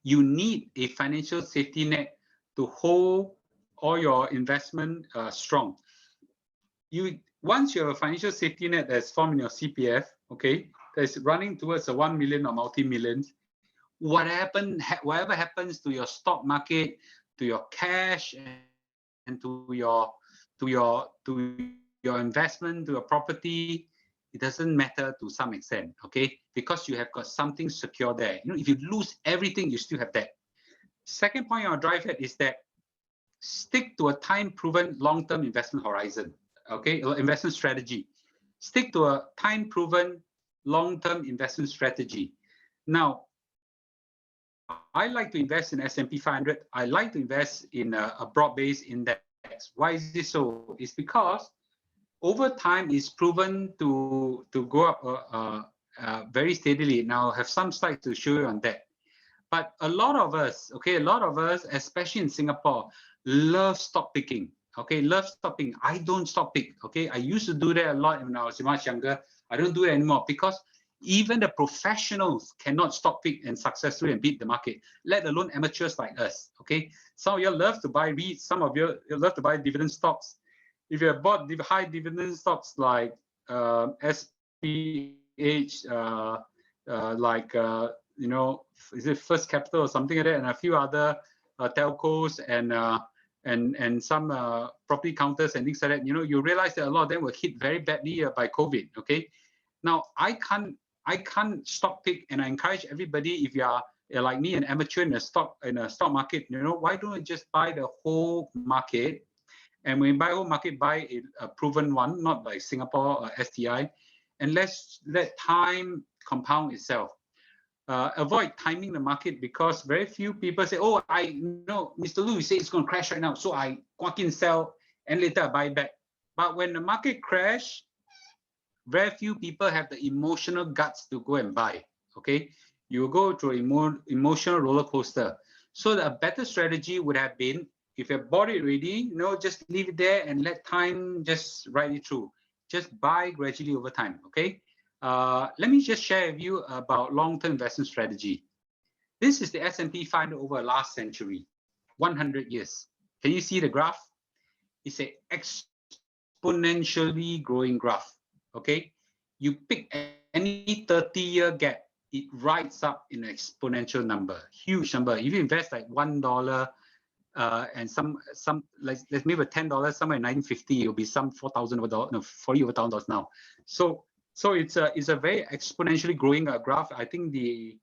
You need a financial safety net to hold all your investment strong. Once you have a financial safety net that's formed in your CPF, okay, that's running towards a 1 million or multi-millions, whatever happens to your stock market, to your cash, and to your investment, to your property, it doesn't matter to some extent, okay? Because you have got something secure there. You know, if you lose everything, you still have that. Second point I'll drive at is that stick to a time-proven long-term investment horizon, okay? Or investment strategy. Stick to a time-proven long-term investment strategy. Now, I like to invest in S&P 500. I like to invest in a broad-based index. Why is this so? It's because over time, it's proven to go up very steadily. Now, I have some slides to show you on that. But a lot of us, okay, especially in Singapore, love stock picking. Okay, love stock picking. I don't stock pick. Okay, I used to do that a lot when I was much younger. I don't do it anymore because even the professionals cannot stock pick and successfully and beat the market, let alone amateurs like us. Okay, some of you love to buy REITs, some of you love to buy dividend stocks. If you have bought high dividend stocks like SPH, you know, is it First Capital or something like that, and a few other telcos and some property counters and things like that, you know, you realize that a lot of them were hit very badly by COVID. Okay, now I can't stock pick, and I encourage everybody, if you're like me, an amateur in a stock market, you know, why don't you just buy the whole market? And when you buy whole market, buy a proven one, not like Singapore or STI, and let time compound itself. Avoid timing the market because very few people say, oh, I know Mr. Loo, you say it's going to crash right now, so I walk in, sell, and later I buy back. But when the market crash, very few people have the emotional guts to go and buy. Okay, you go through an emotional roller coaster. So a better strategy would have been, if you bought it already, you know, just leave it there and let time just ride it through. Just buy gradually over time. Okay. Let me just share with you about long-term investment strategy. This is the S&P 500 over the last century, 100 years. Can you see the graph? It's an exponentially growing graph. Okay, you pick any 30-year gap, it rides up in an exponential number, huge number. If you invest like $1 and some let's maybe $10 somewhere in 1950, it'll be some $4,000 over $40 over $1,000 now. So it's a very exponentially growing graph. I think the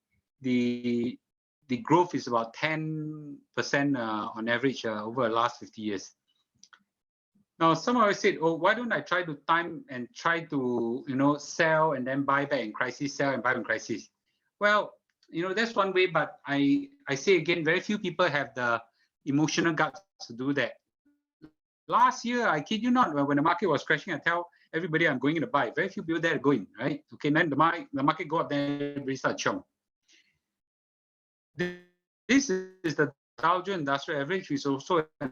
growth is about 10% on average over the last 50 years. Now, some of us said, "Oh, why don't I try to time and try to, sell and then buy back in crisis, sell and buy in crisis?" Well, that's one way, but I say again, very few people have the emotional guts to do that. Last year, I kid you not, when the market was crashing, I tell everybody I'm going to buy. Very few people there are going, right? Okay, then the market go up, then everybody start chum. This is the Dow Jones Industrial Average, which is also a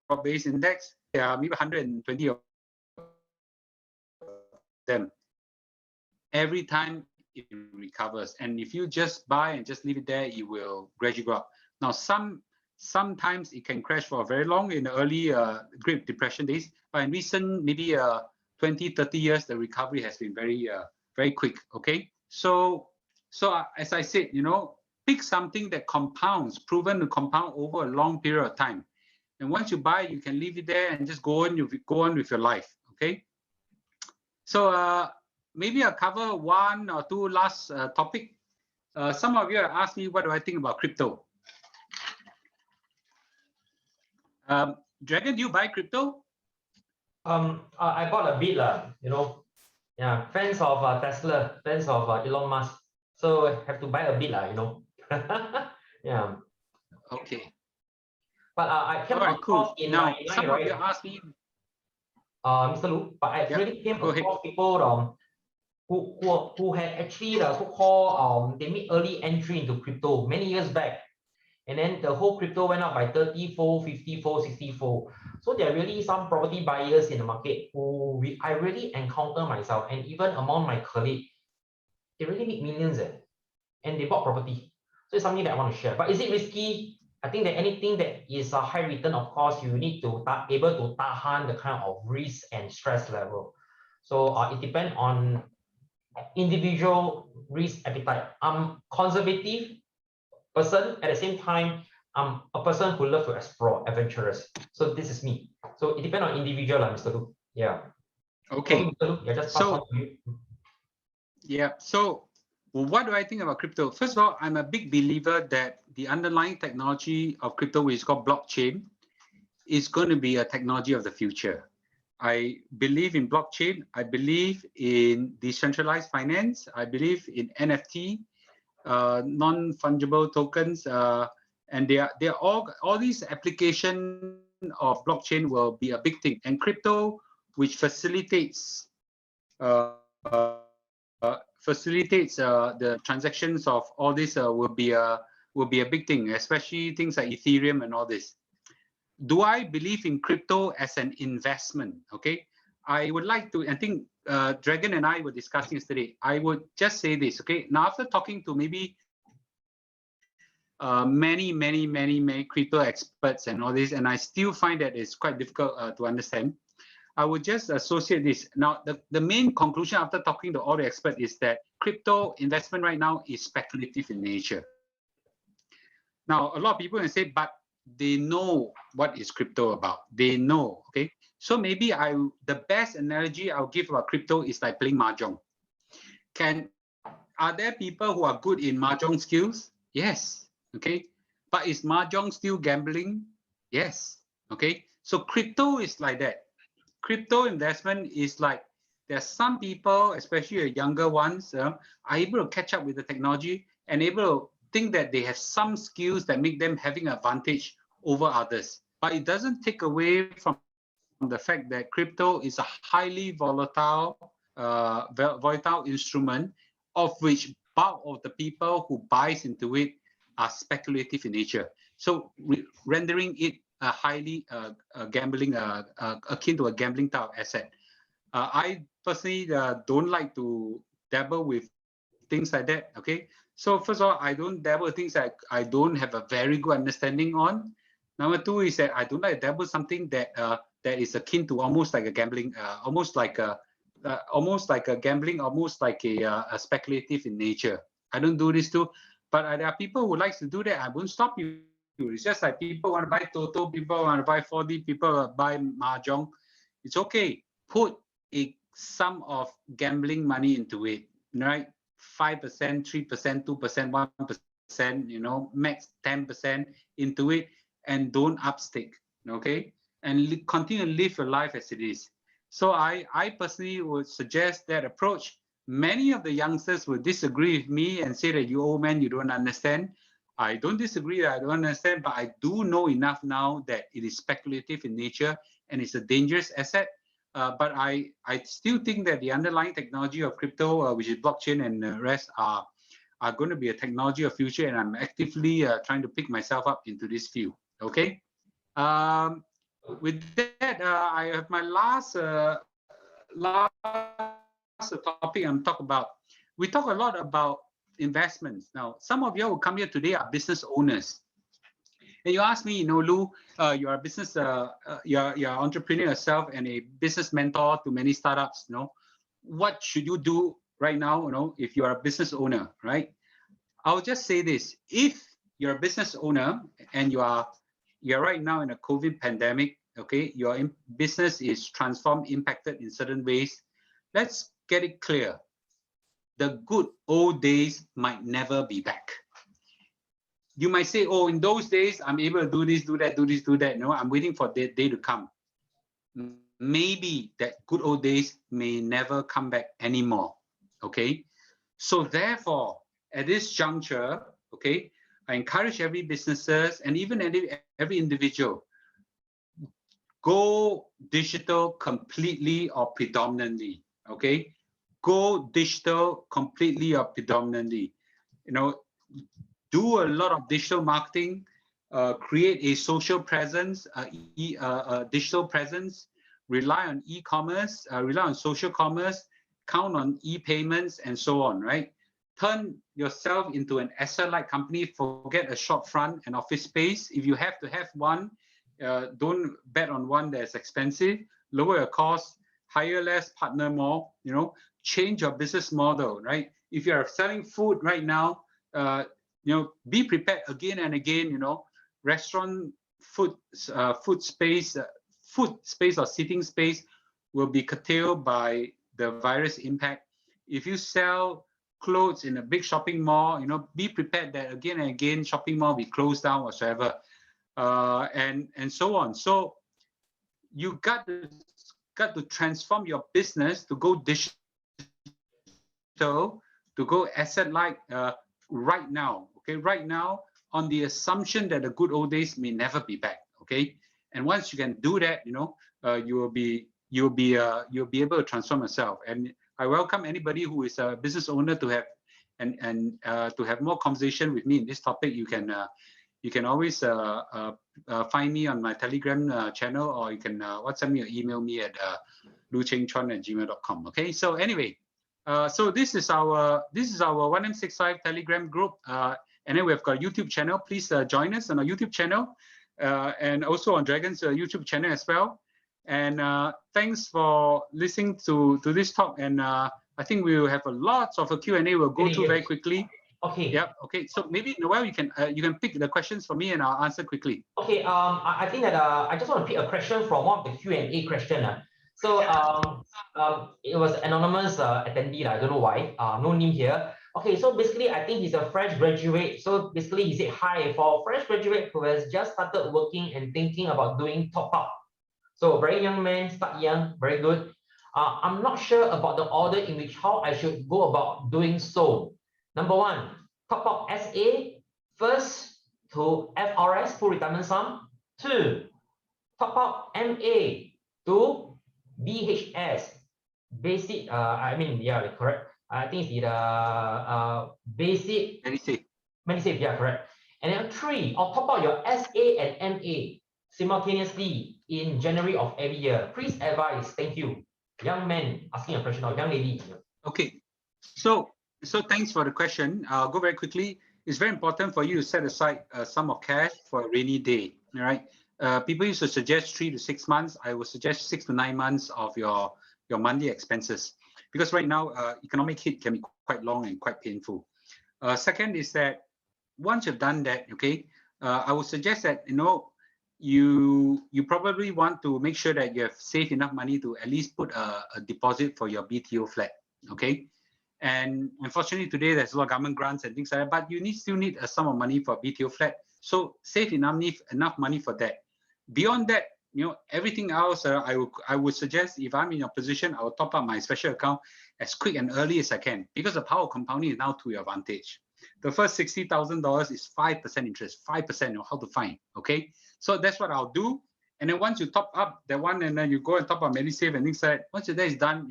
broad-based index. There are maybe 120 of them. Every time it recovers, and if you just buy and just leave it there, it will gradually go up. Now, sometimes it can crash for very long in the early Great Depression days, but in recent maybe 20, 30 years, the recovery has been very quick. Okay, so as I said, pick something that compounds, proven to compound over a long period of time. And once you buy, you can leave it there and just go on with your life. Okay. So maybe I'll cover one or two last topic. Some of you have asked me, what do I think about crypto? Dragon, do you buy crypto? I bought a bit, yeah, fans of Tesla, fans of Elon Musk. So I have to buy a bit, yeah. Okay. But I came across in now, my mind, some right? of you asked me, Mr. Loo, but I really came across people who had actually the so-called they made early entry into crypto many years back, and then the whole crypto went up by 30-fold, 50-fold, 60-fold. So there are really some property buyers in the market who I really encounter myself, and even among my colleagues, they really make millions, and they bought property. So it's something that I want to share. But is it risky? I think that anything that is a high return, of course, you need to able to tahan the kind of risk and stress level. So it depends on individual risk appetite. I'm conservative person, at the same time, I'm a person who loves to explore, adventurous. So this is me. So it depends on individual, Mr. Loo. Yeah. Okay. Mr. Loo, yeah, just pass on to you. Yeah. So what do I think about crypto? First of all, I'm a big believer that the underlying technology of crypto, which is called blockchain, is going to be a technology of the future. I believe in blockchain. I believe in decentralized finance. I believe in NFT, non-fungible tokens, and they're all these application of blockchain will be a big thing. And crypto, which facilitates the transactions of all this, will be a big thing, especially things like Ethereum and all this. Do I believe in crypto as an investment? Okay, I would like to, I think Dragon and I were discussing yesterday. I would just say this, okay? Now, after talking to maybe many crypto experts and all this, and I still find that it's quite difficult to understand. I would just associate this. Now, the main conclusion after talking to all the experts is that crypto investment right now is speculative in nature. Now, a lot of people can say, but they know what is crypto about. They know, okay? So maybe the best analogy I'll give about crypto is like playing mahjong. Are there people who are good in mahjong skills? Yes, okay. But is mahjong still gambling? Yes, okay. So crypto is like that. Crypto investment is like, there's some people, especially the younger ones, are able to catch up with the technology and able to think that they have some skills that make them having an advantage over others. But it doesn't take away from the fact that crypto is a highly volatile instrument, of which bulk of the people who buys into it are speculative in nature. So rendering it a highly gambling, akin to a gambling type of asset. I personally don't like to dabble with things like that. Okay, so first of all, I don't dabble with things that I don't have a very good understanding on. Number two is that I don't like to dabble something that that is akin to almost like a gambling, almost like a gambling, almost like a speculative in nature. I don't do this too, but there are people who like to do that. I won't stop you. It's just like people want to buy Toto, people want to buy 4D, people want to buy Mahjong. It's okay. Put a sum of gambling money into it, right? 5%, 3%, 2%, 1%, max 10% into it, and don't upstick. Okay. and continue to live your life as it is. So I personally would suggest that approach. Many of the youngsters will disagree with me and say that you old man, you don't understand. I don't disagree, I don't understand, but I do know enough now that it is speculative in nature and it's a dangerous asset. But I still think that the underlying technology of crypto, which is blockchain and the rest, are going to be a technology of future, and I'm actively trying to pick myself up into this field. Okay. With that, I have my last topic I'm talk about. We talk a lot about investments. Now, some of you who come here today are business owners. And you ask me, Lou, you're a business, you're an entrepreneur yourself and a business mentor to many startups. What should you do right now? If you are a business owner, right? I'll just say this: if you're a business owner and you're right now in a COVID pandemic, okay, your business is transformed, impacted in certain ways. Let's get it clear: the good old days might never be back. You might say, oh, in those days, I'm able to do this, do that, do this, do that. No, I'm waiting for that day to come. Maybe that good old days may never come back anymore. Okay. So therefore, at this juncture, okay, I encourage every businesses and even every individual, go digital completely or predominantly. Okay. Go digital completely or predominantly. Do a lot of digital marketing, create a social presence, digital presence, rely on e-commerce, rely on social commerce, count on e-payments, and so on, right? Turn yourself into an asset-light company, forget a shop front and office space. If you have to have one, don't bet on one that's expensive. Lower your costs, hire less, partner more, change your business model, right? If you're selling food right now, be prepared again and again. Restaurant food space or sitting space will be curtailed by the virus impact. If you sell clothes in a big shopping mall, be prepared that again and again shopping mall will be closed down whatsoever, and so on. So you got to transform your business to go digital, to go asset-light right now. Okay, right now, on the assumption that the good old days may never be back. Okay, and once you can do that, you'll be able to transform yourself. And I welcome anybody who is a business owner to have to have more conversation with me in this topic. You can always find me on my Telegram channel, or you can WhatsApp me or email me at loochengchuan@gmail.com. Okay, so anyway. So this is our 1M65 Telegram group, and then we've got a YouTube channel. Please join us on our YouTube channel, and also on Dragon's YouTube channel as well. And thanks for listening to this talk. And I think we will have a lot of a Q&A. We'll go through very quickly. Okay. Yeah. Okay. So maybe Noel, you can pick the questions for me, and I'll answer quickly. Okay. I think that I just want to pick a question from one of the Q&A question. So it was anonymous attendee. I don't know why. No name here. Okay, so basically, I think he's a fresh graduate. So basically, he said, hi, for a fresh graduate who has just started working and thinking about doing top up. So very young man, start young, very good. I'm not sure about the order in which how I should go about doing so. Number one, top up SA first to FRS, full retirement sum. 2, top up MA to BHS, basic. Correct. I think it's the basic MediSave. Yeah, correct. And then 3, or top up your SA and MA simultaneously in January of every year. Please advise. Thank you. Young man asking a question, or young lady. Okay, so thanks for the question. I'll go very quickly. It's very important for you to set aside a sum of cash for a rainy day. All right. People used to suggest 3 to 6 months. I would suggest 6 to 9 months of your monthly expenses, because right now economic hit can be quite long and quite painful. Second is that once you've done that, okay, I would suggest that you probably want to make sure that you have saved enough money to at least put a deposit for your BTO flat. Okay. And unfortunately today there's a lot of government grants and things like that, but you still need a sum of money for BTO flat. So save enough money for that. Beyond that, everything else, I would suggest, if I'm in your position, I will top up my special account as quick and early as I can, because the power of compounding is now to your advantage. The first $60,000 is 5% interest, 5%, how to find, okay? So that's what I'll do. And then once you top up that one, and then you go and top up MediSave and things like that, once that is done,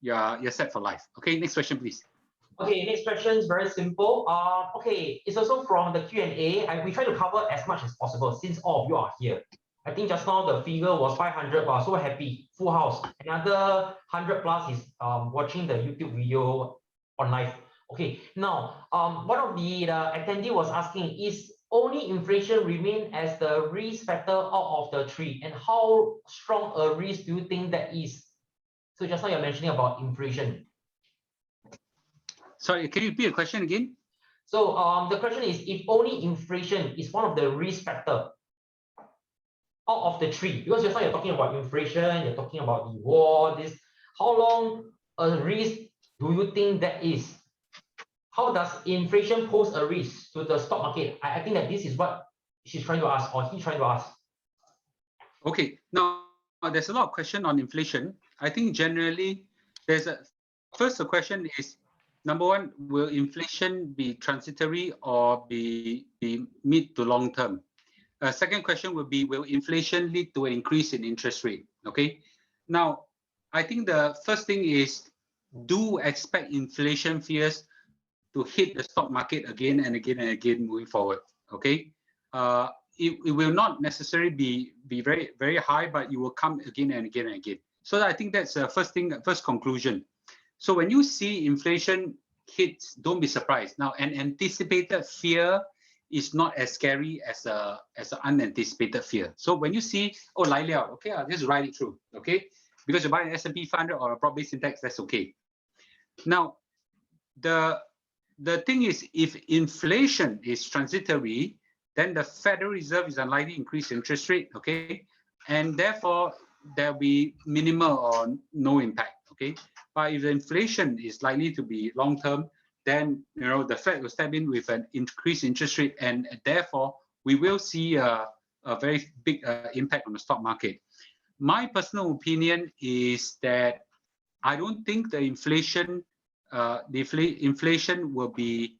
you're set for life. Okay, next question, please. Okay, next question is very simple. Okay, it's also from the Q&A. We try to cover as much as possible since all of you are here. I think just now the figure was 500. Wow, so happy, full house. Another 100 plus is watching the YouTube video on live. Okay, now one of the attendee was asking, is only inflation remain as the risk factor out of the three, and how strong a risk do you think that is? So just now you're mentioning about inflation. Sorry, can you repeat the question again? So the question is, if only inflation is one of the risk factor out of the three, because just now you're talking about inflation, you're talking about the war, this, how long a risk do you think that is? How does inflation pose a risk to the stock market? I think that this is what she's trying to ask, or he's trying to ask. Okay, now there's a lot of question on inflation. I think generally first the question is, number one, will inflation be transitory or be mid to long term? Second question would be, will inflation lead to an increase in interest rate? Okay. Now, I think the first thing is, do expect inflation fears to hit the stock market again and again and again moving forward. Okay. It will not necessarily be very, very high, but it will come again and again and again. So I think that's the first conclusion. So when you see inflation hits, don't be surprised. Now, an anticipated fear is not as scary as an unanticipated fear. So when you see, oh, lai liao, okay, I'll just ride it through, okay? Because you buy an S&P 500 or a broad-based index, that's okay. Now, the thing is, if inflation is transitory, then the Federal Reserve is unlikely to increase interest rate, okay? And therefore, there'll be minimal or no impact, okay? But if the inflation is likely to be long-term, then the Fed will step in with an increased interest rate, and therefore we will see a very big impact on the stock market. My personal opinion is that I don't think the inflation will be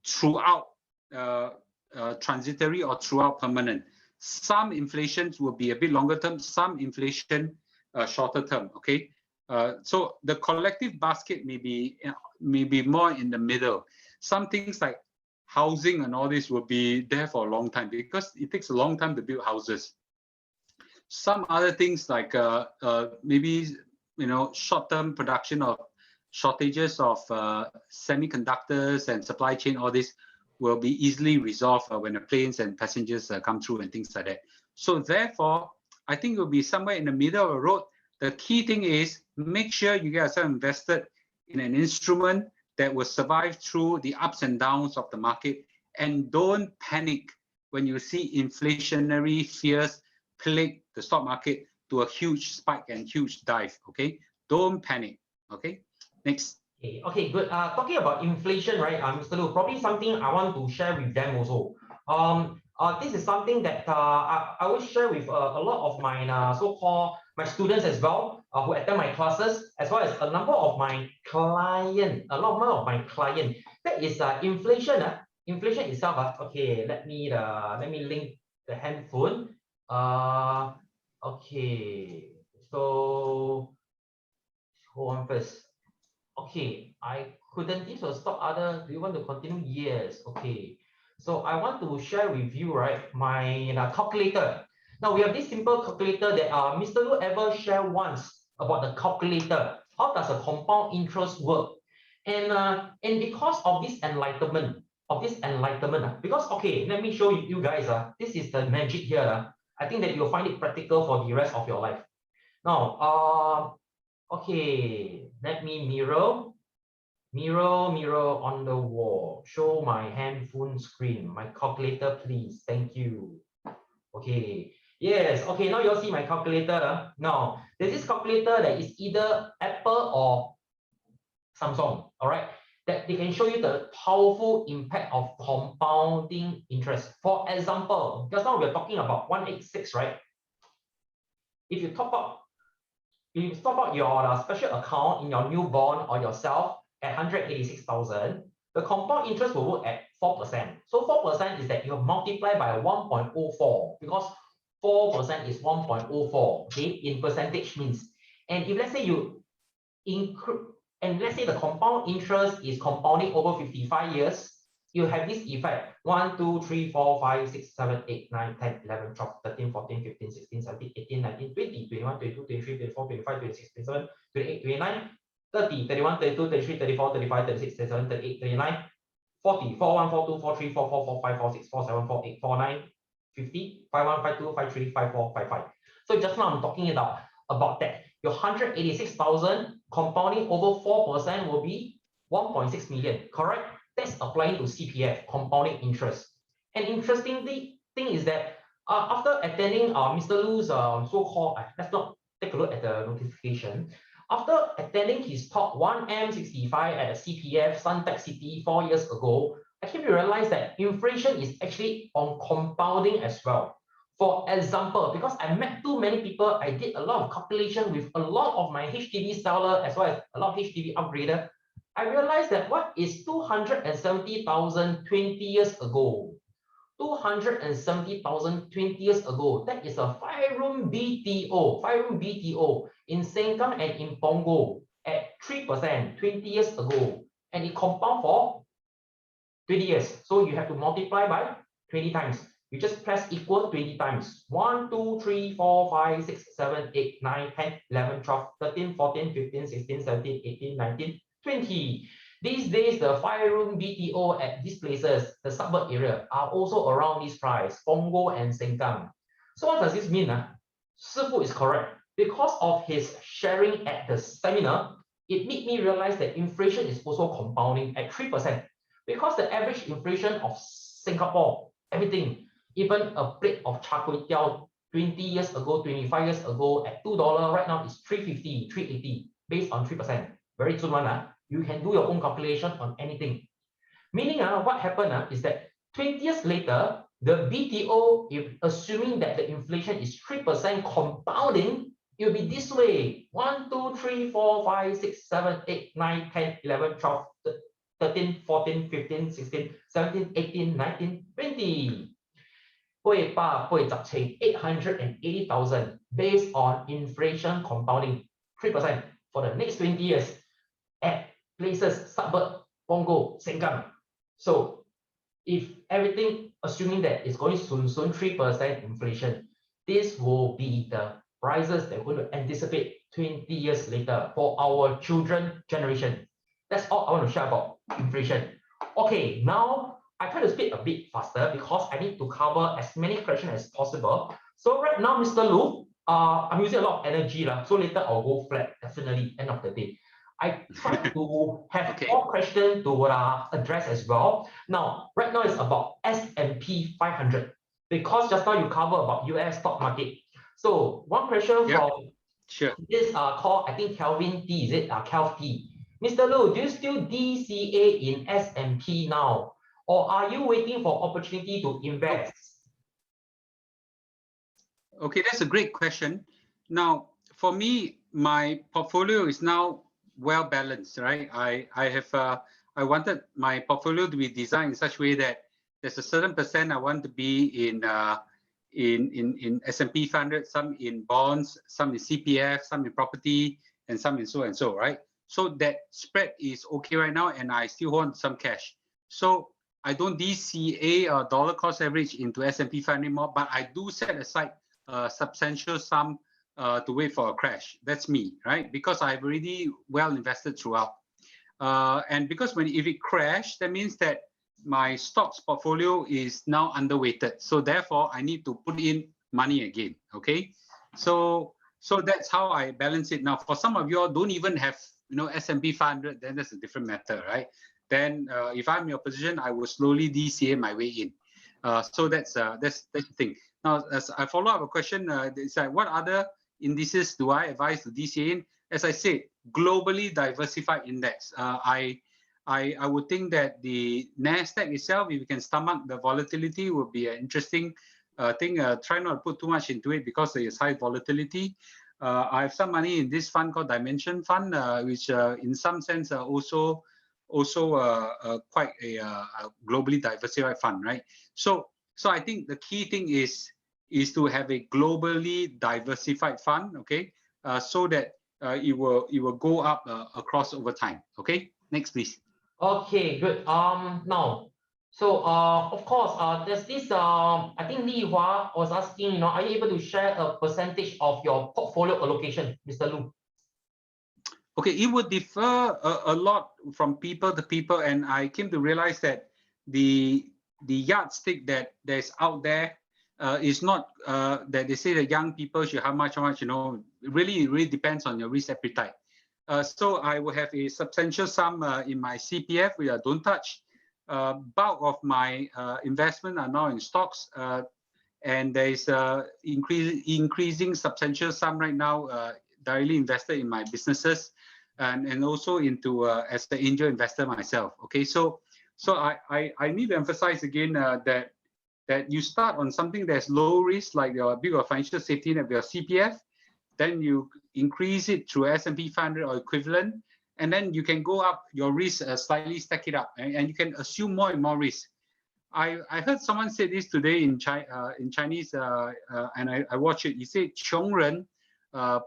throughout transitory or throughout permanent. Some inflations will be a bit longer term, some inflation shorter term, okay? So the collective basket may be more in the middle. Some things like housing and all this will be there for a long time because it takes a long time to build houses. Some other things like maybe short-term production of shortages of semiconductors and supply chain, all this will be easily resolved when the planes and passengers come through and things like that. So therefore, I think it will be somewhere in the middle of the road. The key thing is make sure you get yourself invested in an instrument that will survive through the ups and downs of the market, and don't panic when you see inflationary fears plague the stock market to a huge spike and huge dive, okay? Don't panic, okay? Next. Okay, good. Talking about inflation, right, Mr. Loo, probably something I want to share with them also. This is something that I will share with a lot of my so-called my students as well, who attend my classes, as well as a number of my clients, That is inflation. Inflation itself. Okay, let me link the handphone. Okay, so hold on first. Okay, I couldn't. This will stop other. Do you want to continue? Yes. Okay. So I want to share with you, right, my calculator. Now we have this simple calculator that Mr. Loo ever shared once about the calculator. How does a compound interest work? And because of this enlightenment, because okay, let me show you guys. This is the magic here. I think that you'll find it practical for the rest of your life. Now, okay, let me mirror on the wall. Show my handphone screen. My calculator, please. Thank you. Okay. Yes. Okay. Now you'll see my calculator. Now there's this calculator that is either Apple or Samsung. All right. that they can show you the powerful impact of compounding interest. For example, just now we're talking about 186, right? If you top up your special account in your new bond or yourself at 186,000, the compound interest will work at 4%. So 4% is that you multiply by 1.04 because 4% is 1.04, okay, in percentage means. And if let's say you and let's say the compound interest is compounding over 55 years, you have this effect 1, 2, 3, 4, 5, 6, 7, 8, 9, 10, 11, 12, 13, 14, 15, 16, 17, 18, 19, 20, 21, 22, 23, 24, 25, 26, 27, 28, 29, 30, 31, 32, 33, 34, 35, 36, 37, 38, 39, 40, 41, 42, 43, 44, 45, 46, 47, 48, 49, 50, 51, 52, 53, 54, 55. So just now I'm talking about that. Your 186,000 compounding over 4% will be 1.6 million, correct? That's applying to CPF, compounding interest. And interestingly, thing is that after attending Mr. Loo's so-called, let's not take a look at the notification. After attending his talk 1M65 at a CPF Suntec City 4 years ago, I came to realize that inflation is actually on compounding as well. For example, because I met too many people, I did a lot of calculation with a lot of my HDB seller as well as a lot of HDB upgrader. I realized that what is 270,000 20 years ago? 270,000 20 years ago, that is a 5-room BTO in Sengkang and in Punggol at 3% 20 years ago. And it compound for 20 years. So you have to multiply by 20 times. You just press equal 20 times. 1, 2, 3, 4, 5, 6, 7, 8, 9, 10, 11, 12, 13, 14, 15, 16, 17, 18, 19, 20. These days, the 5-room BTO at these places, the suburb area, are also around this price, Punggol and Sengkang. So what does this mean? Sifu is correct. Because of his sharing at the seminar, it made me realize that inflation is also compounding at 3%. Because the average inflation of Singapore, everything, even a plate of char kway teow 20 years ago, 25 years ago at $2, right now is 350, 380, based on 3%. Very soon one, you can do your own calculation on anything. Meaning what happened is that 20 years later, the BTO, if assuming that the inflation is 3% compounding, it will be this way. 1, 2, 3, 4, 5, 6, 7, 8, 9, 10, 11, 12, 13, 14, 15, 16, 17, 18, 19, 20. 880,000 based on inflation compounding 3% for the next 20 years at places, suburb, Punggol, Sengkang. So if everything, assuming that it's going soon 3% inflation, this will be the prices that we're going to anticipate 20 years later for our children generation. That's all I want to share about inflation. Okay, now I try to speak a bit faster because I need to cover as many questions as possible. So right now, Mr. Loo, I'm using a lot of energy, so later I'll go flat, definitely, end of the day. I try to have more questions to address as well. Now, right now it's about S&P 500 because just now you cover about US stock market. So one question from this call, I think Kelvin T, is it? Kelv T. Mr. Loo, do you still DCA in S&P now? Or are you waiting for opportunity to invest? Okay, that's a great question. Now, for me, my portfolio is now well balanced, right? I wanted my portfolio to be designed in such a way that there's a certain percent I want to be in S&P 500, some in bonds, some in CPF, some in property, and some in so and so, right? So that spread is okay right now, and I still want some cash. So I don't DCA or dollar cost average into S&P 500 more, but I do set aside a substantial sum to wait for a crash. That's me, right? Because I've already well invested throughout. And because if it crashed, that means that my stocks portfolio is now underweighted. So therefore, I need to put in money again, okay? So that's how I balance it. Now, for some of you all don't even have S&P 500, then that's a different matter, right? Then if I'm in your position, I will slowly DCA my way in. So that's the thing. Now, as I follow up a question, it's like, what other indices do I advise to DCA in? As I said, globally diversified index. I I would think that the Nasdaq itself, if you can stomach the volatility, would be an interesting thing. Try not to put too much into it because there is high volatility. I have some money in this fund called Dimension Fund, which in some sense also quite a globally diversified fund, right? So I think the key thing is to have a globally diversified fund, okay, so that it will go up across over time. Okay, next please. Okay, good. Now, so of course, there's this. I think Li Hua was asking, are you able to share a percentage of your portfolio allocation, Mr. Loo? Okay, it would differ a lot from people to people, and I came to realize that the yardstick that there's out there is not that they say that young people should have much. It really depends on your risk appetite. So I will have a substantial sum in my CPF, which I don't touch. Bulk of my investment are now in stocks, and there is increasing substantial sum right now directly invested in my businesses, and also into as the angel investor myself. Okay, so I need to emphasize again that you start on something that's low risk, like your bigger financial safety net, your CPF. Then you increase it through S&P 500 or equivalent, and then you can go up your risk slightly, stack it up, and you can assume more and more risk. I heard someone say this today in Chinese, and I watched it. He said, 穷人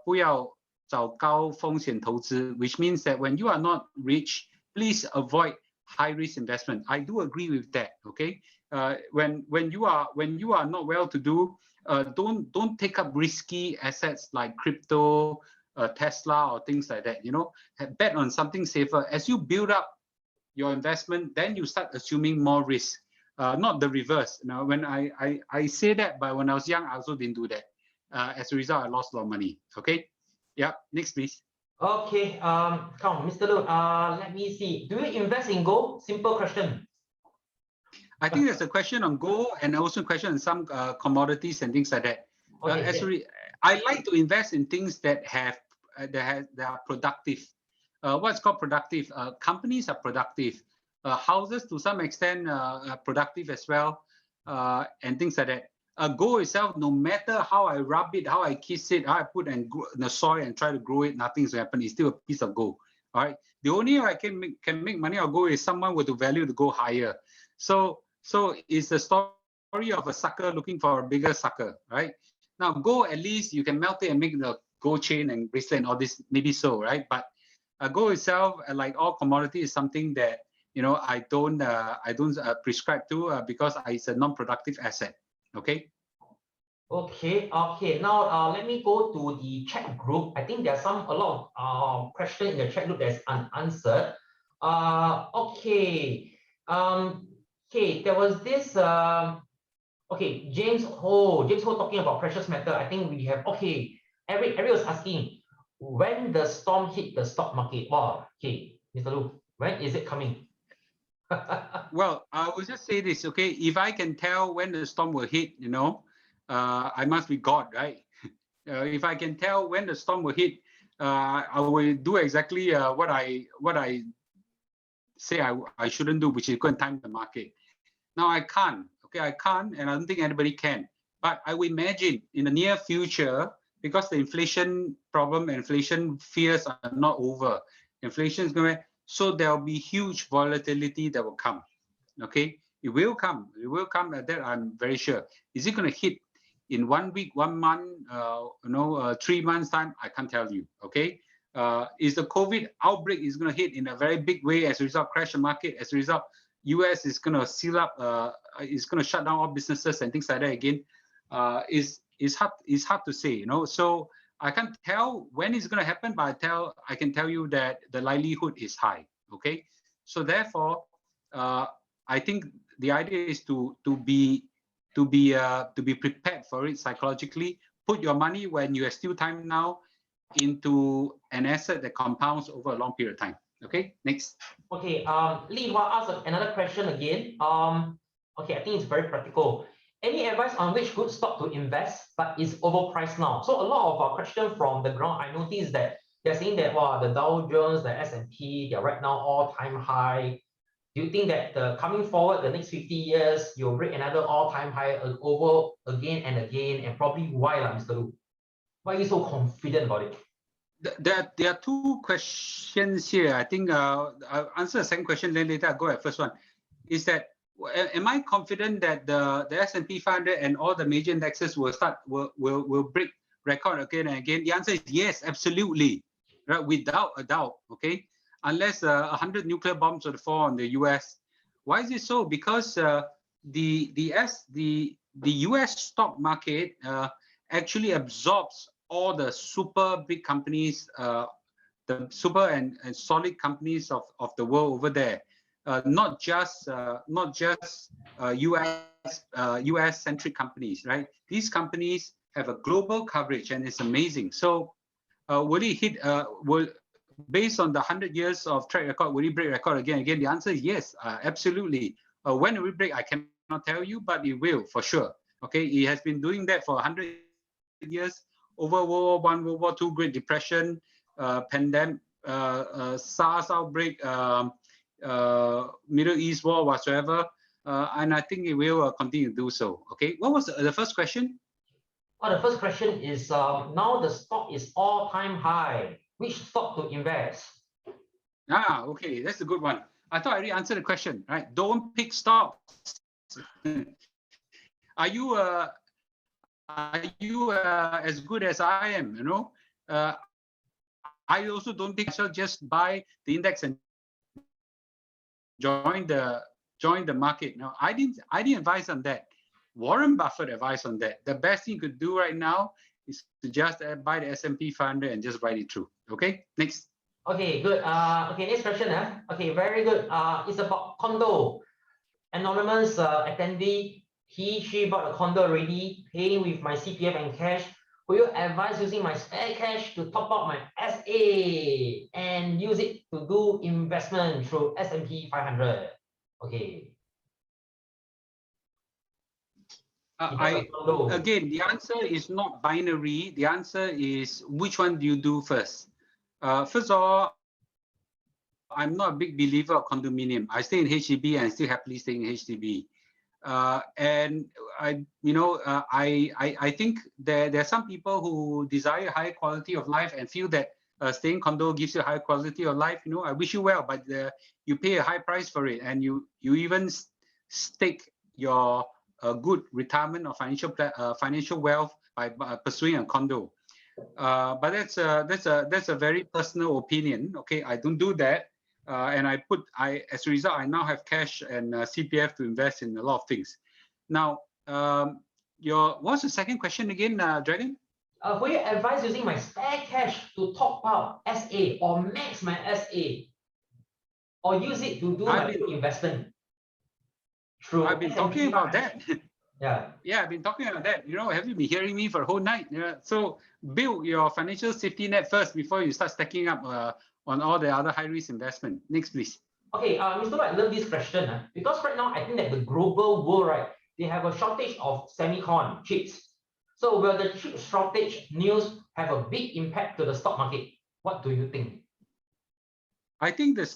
不要找高风险投资, which means that when you are not rich, please avoid high risk investment. I do agree with that. Okay, when you are not well to do, don't take up risky assets like crypto, Tesla, or things like that. Bet on something safer. As you build up your investment, then you start assuming more risk. Not the reverse. Now, when I say that, but when I was young, I also didn't do that. As a result, I lost a lot of money. Okay. Yeah. Next, please. Okay. Come, Mr. Loo. Let me see. Do you invest in gold? Simple question. I think there's a question on gold and also a question on some commodities and things like that. Okay, I like to invest in things that are productive. What's called productive? Companies are productive. Houses to some extent are productive as well, and things like that. Gold itself, no matter how I rub it, how I kiss it, how I put in the soil and try to grow it, nothing's going to happen. It's still a piece of gold. All right. The only way I can make money on gold is someone were to value the gold higher. So it's the story of a sucker looking for a bigger sucker, right? Now, gold, at least you can melt it and make the gold chain and bracelet and all this, maybe so, right? But gold itself, like all commodity, is something that I don't prescribe to because it's a non-productive asset. Okay. Okay. Now let me go to the chat group. I think there's a lot of questions in the chat group that's unanswered. Okay. Okay. There was this. Okay. James Ho talking about precious metal. I think we have. Okay. Eric was asking when the storm hit the stock market. Wow. Okay, Mr. Loo, when is it coming? Well, I will just say this, okay? If I can tell when the storm will hit, I must be God, right? If I can tell when the storm will hit, I will do exactly what I say I shouldn't do, which is go and time the market. Now I can't, okay? I can't, and I don't think anybody can. But I will imagine in the near future, because the inflation problem and inflation fears are not over. Inflation is going to, so there will be huge volatility that will come. Okay, it will come. It will come. That I'm very sure. Is it going to hit in 1 week, 1 month, 3 months time? I can't tell you. Okay, is the COVID outbreak is going to hit in a very big way as a result, crash the market? As a result, US is going to seal up. Is going to shut down all businesses and things like that again. It's hard to say. So I can't tell when it's going to happen, but I can tell you that the likelihood is high. Okay, so therefore, I think the idea is to be prepared for it psychologically. Put your money when you have still time now into an asset that compounds over a long period of time. Okay, next. Okay, Li Hua asked another question again. Okay, I think it's very practical. Any advice on which good stock to invest, but is overpriced now? So a lot of our questions from the ground, I noticed that they're saying that the Dow Jones, the S&P, they're right now all-time high. Do you think that coming forward the next 50 years, you'll break another all-time high over again and again, and probably why, Mr. Loo? Why are you so confident about it? There are two questions here. I think I'll answer the second question, then later I'll go at first one. Is that, am I confident that the S&P 500 and all the major indexes will break record again and again? The answer is yes, absolutely, right? Without a doubt. Okay, unless 100 nuclear bombs would fall on the U.S. Why is it so? Because the U.S. stock market actually absorbs all the super big companies, the super and solid companies of the world over there, not just US centric companies, right? These companies have a global coverage, and it's amazing. So, will it hit? Based on the 100 years of track record, will it break record again? Again, the answer is yes, absolutely. When it will break, I cannot tell you, but it will for sure. Okay, it has been doing that for 100 years. Over World War I, World War II, Great Depression, pandemic, SARS outbreak, Middle East war, whatsoever, and I think it will continue to do so. Okay, what was the first question? The first question is now the stock is all-time high. Which stock to invest? Okay, that's a good one. I thought I already answered the question, right? Don't pick stocks. Are you as good as I am? You know, I also don't pick. So just buy the index and join the market. No, I didn't advise on that. Warren Buffett advised on that. The best thing you could do right now is to just buy the S&P 500 and just ride it through. Okay, next. Okay, good. Okay, next question. Okay, very good. It's about condo. Anonymous attendee. She bought a condo already, paying with my CPF and cash. Will you advise using my spare cash to top up my SA and use it to do investment through S&P 500? Okay. Again, the answer is not binary. The answer is, which one do you do first? First of all, I'm not a big believer of condominium. I stay in HDB and I still happily stay in HDB. And I think there are some people who desire higher quality of life and feel that staying condo gives you a higher quality of life. You know, I wish you well, but you pay a high price for it, and you even stake your good retirement or financial wealth by pursuing a condo. But that's a very personal opinion. Okay, I don't do that. And as a result, I now have cash and CPF to invest in a lot of things. Now, what's the second question again, Dragon? Will you advise using my spare cash to top up SA or max my SA, or use it to do my investment? True. I've been talking about that. Yeah. Yeah, I've been talking about that. You know, have you been hearing me for a whole night? Yeah. So build your financial safety net first before you start stacking up on all the other high-risk investment. Next, please. Okay, Mr. Loo, I love this question because right now I think that the global world, right, they have a shortage of semicon chips. So will the chip shortage news have a big impact to the stock market? What do you think? I think the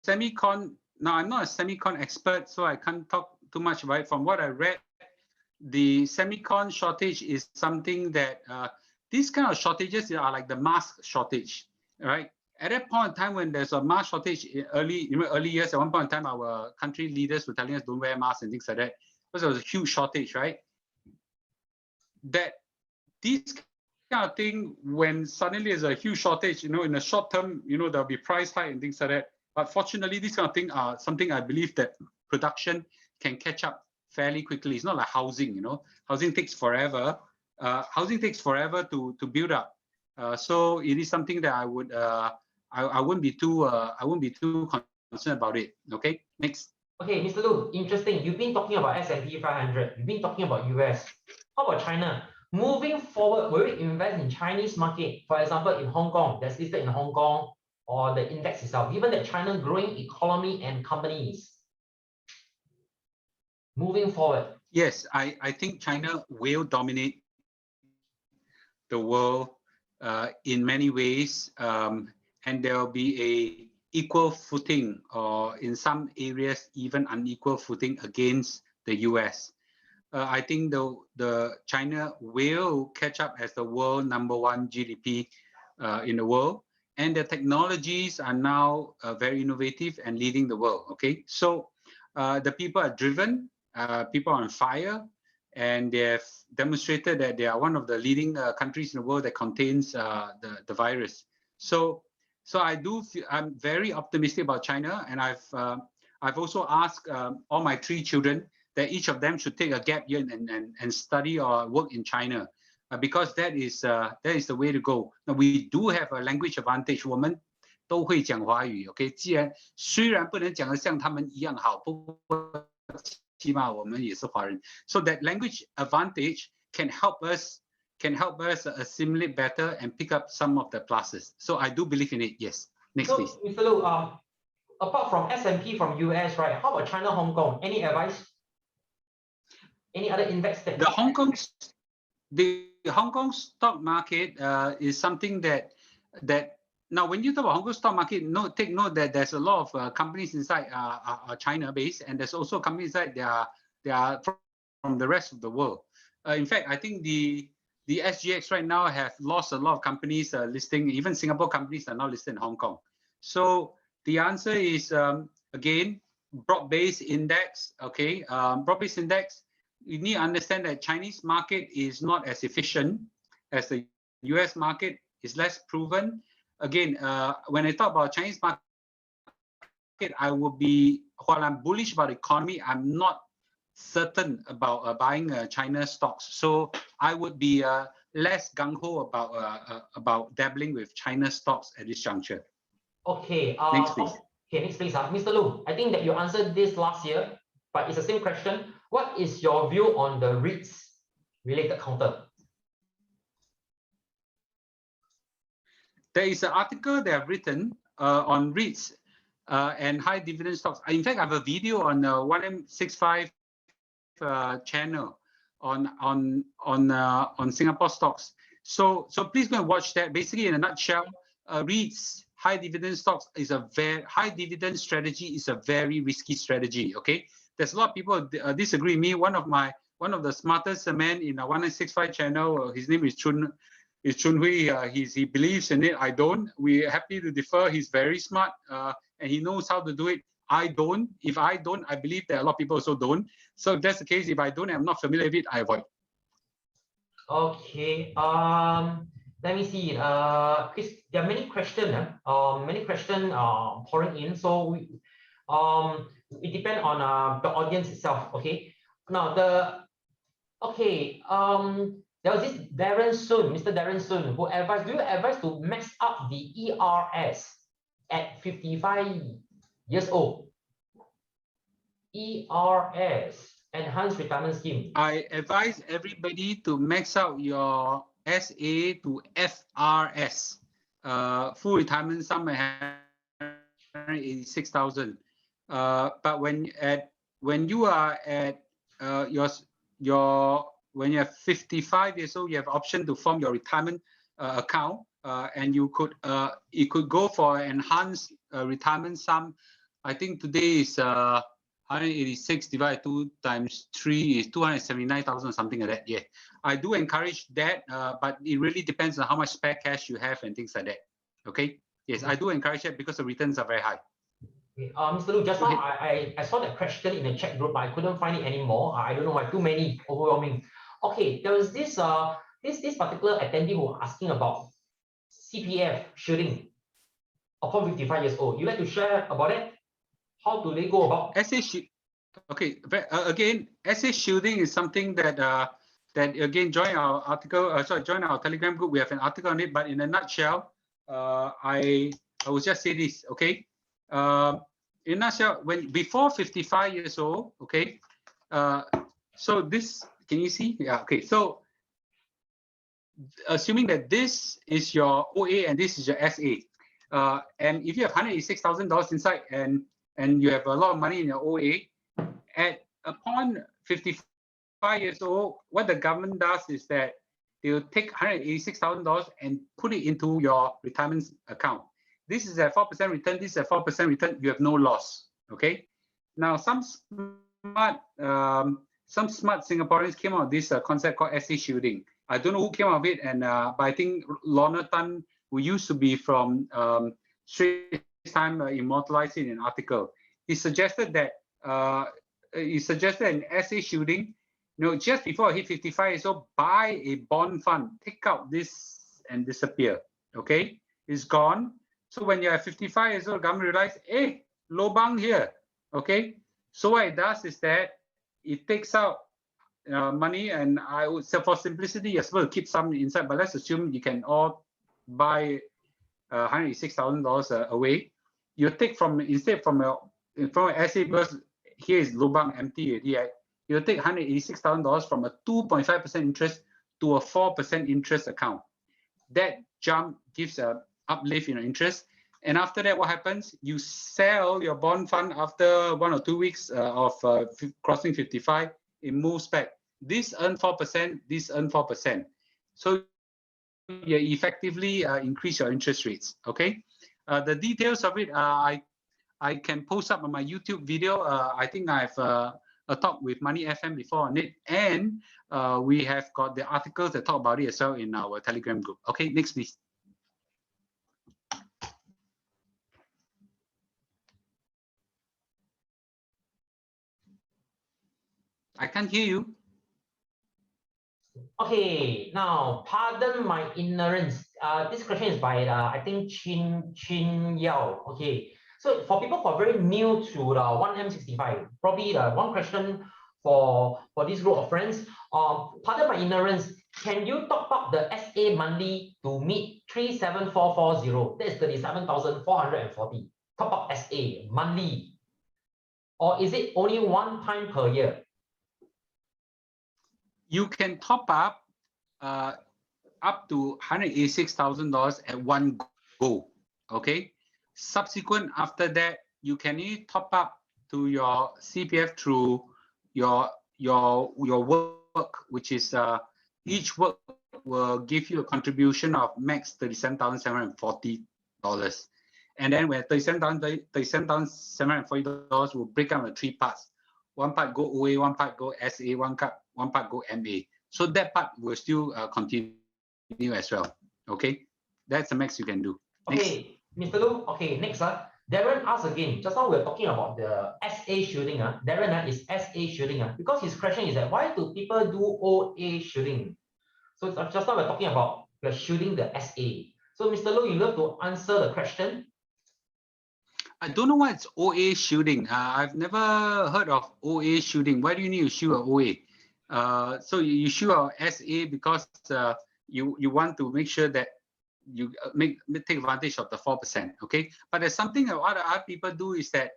semicon. Now, I'm not a semicon expert, so I can't talk too much about it. From what I read, the semicon shortage is something that these kind of shortages are like the mask shortage, right? At that point in time when there's a mask shortage in early years, at one point in time, our country leaders were telling us don't wear masks and things like that, because there was a huge shortage, right? That these kind of thing, when suddenly there's a huge shortage, you know, in the short term, you know, there'll be price hike and things like that. But fortunately, these kind of things are something I believe that production can catch up fairly quickly. It's not like housing, you know. Housing takes forever. Housing takes forever to build up. So it is something that I would I wouldn't be too concerned about it. Okay, next. Okay, Mr. Loo, interesting. You've been talking about S&P 500. You've been talking about US. How about China? Moving forward, will we invest in Chinese market? For example, in Hong Kong, that's listed in Hong Kong, or the index itself, given that China growing economy and companies. Moving forward. Yes, I think China will dominate the world in many ways, and there will be a equal footing, or in some areas even unequal footing against the US. I think the China will catch up as the world #1 GDP in the world, and the technologies are now very innovative and leading the world. Okay, so the people are driven, people are on fire, and they have demonstrated that they are one of the leading countries in the world that contains the virus. So I do feel, I'm very optimistic about China, and I've also asked all my 3 children that each of them should take a gap year and study or work in China, because that is the way to go. Now we do have a language advantage. 我们都会讲华语 ，OK？ 虽然不能讲得像他们一样好，不过起码我们也是华人。So that language advantage can help us assimilate better and pick up some of the pluses. So I do believe in it. Yes. Next, so, please. Mr. Loo, apart from S&P from US, right? How about China, Hong Kong? Any advice? Any other index that the Hong Kong stock market is something that now when you talk about Hong Kong stock market, take note that there's a lot of companies inside are China based, and there's also companies inside they are from the rest of the world. In fact, I think the SGX right now have lost a lot of companies listing. Even Singapore companies are now listed in Hong Kong. So the answer is again, broad-based index. Okay, broad-based index. You need to understand that Chinese market is not as efficient as the US market, is less proven. Again, when I talk about Chinese market, I will be, while I'm bullish about the economy, I'm not certain about buying China stocks. So I would be less gung-ho about dabbling with China stocks at this juncture. Okay. Next, please. Okay, next, please. Mr. Loo, I think that you answered this last year, but it's the same question. What is your view on the REITs related counter? There is an article they have written on REITs and high dividend stocks. In fact, I have a video on 1M65 channel on Singapore stocks. So please go and watch that. Basically, in a nutshell, REITs, high dividend stocks, is a very high dividend strategy. Is a very risky strategy. Okay, there's a lot of people disagree with me. One of the smartest men in a 1M65 channel. His name is Chun Hui. He believes in it. I don't. We're happy to differ. He's very smart and he knows how to do it. I don't. If I don't, I believe that a lot of people also don't. So if that's the case, if I don't, I'm not familiar with it, I avoid. Okay. Let me see. Chris, there are many questions. Pouring in. So it depends on the audience itself. Okay. Now there was this Darren Sun, Mr. Darren Sun, who advised, do you advise to max up the ERS at 55 years old? ERS, Enhanced Retirement Scheme. I advise everybody to max out your SA to FRS, full retirement sum at 186,000. But when you are at when you're 55 years old, you have option to form your retirement account, and you could go for enhanced retirement sum. I think today is 186 divided 2 times 3 is 279,000, something like that. Yeah, I do encourage that, but it really depends on how much spare cash you have and things like that. Okay. Yes, I do encourage that because the returns are very high. Mr. Loo, just now I saw that question in the chat group, but I couldn't find it anymore. I don't know why, too many, overwhelming. Okay, there was this this particular attendee who was asking about CPF shielding upon 55 years old. You like to share about it? How do they go about? Okay, again, SA shielding is something that that again, join our article. Join our Telegram group. We have an article on it. But in a nutshell, I will just say this. Okay, in a nutshell, before 55 years old, okay, so this, can you see? Yeah. Okay. So assuming that this is your OA and this is your SA, and if you have $186,000 inside and you have a lot of money in your OA, upon 55 years old, what the government does is that they will take $186,000 and put it into your retirement account. This is a 4% return. This is a 4% return. You have no loss. Okay. Now some smart Singaporeans came out with this concept called SA shielding. I don't know who came up with it, but I think Lorna Tan, who used to be from Straits Time, immortalized it in an article. He suggested that in SA shielding, just before I hit 55 years old, buy a bond fund, take out this and disappear. Okay, it's gone. So when you're 55 years old, government realize, hey, lobang here. Okay, so what it does is that it takes out money, and I would say for simplicity, you're supposed to keep some inside, but let's assume you can all buy $106,000 away. You take instead from SA, because here is lobang empty already, right? You take $186,000 from a 2.5% interest to a 4% interest account. That jump gives a uplift in interest. And after that, what happens? You sell your bond fund after 1 or 2 weeks of crossing 55. It moves back. This earn 4%. This earn 4%. So you effectively increase your interest rates. Okay. The details of it, I can post up on my YouTube video. I think I've a talk with Money FM before on it, and we have got the articles that talk about it as well in our Telegram group. Okay, next please. I can't hear you. Okay, now pardon my ignorance. This question is by I think Chin Yao. Okay, so for people who are very new to the 1M65, probably the one question for this group of friends. Pardon my ignorance. Can you top up the SA monthly to meet 37440? That is 37,440. Top up SA monthly, or is it only one time per year? You can top up up to $186,000 at one go. Okay. Subsequent after that, you can top up to your CPF through your work, which is each work will give you a contribution of max $37,740. And then when $37,740 will break down into 3 parts. One part go OA, one part go SA, one part go MA. So that part will still continue as well. Okay, that's the max you can do. Okay, Mr. Loo. Okay, next. Darren asks again. Just now we are talking about the SA shielding. Darren is SA shielding. Because his question is that why do people do OA shielding? So just now we're talking about we're shielding the SA. So Mr. Loo, you love to answer the question. I don't know what's OA shielding. I've never heard of OA shielding. Why do you need to shield a OA? So you shield a SA because you want to make sure that you take advantage of the 4%. Okay, but there's something that other people do is that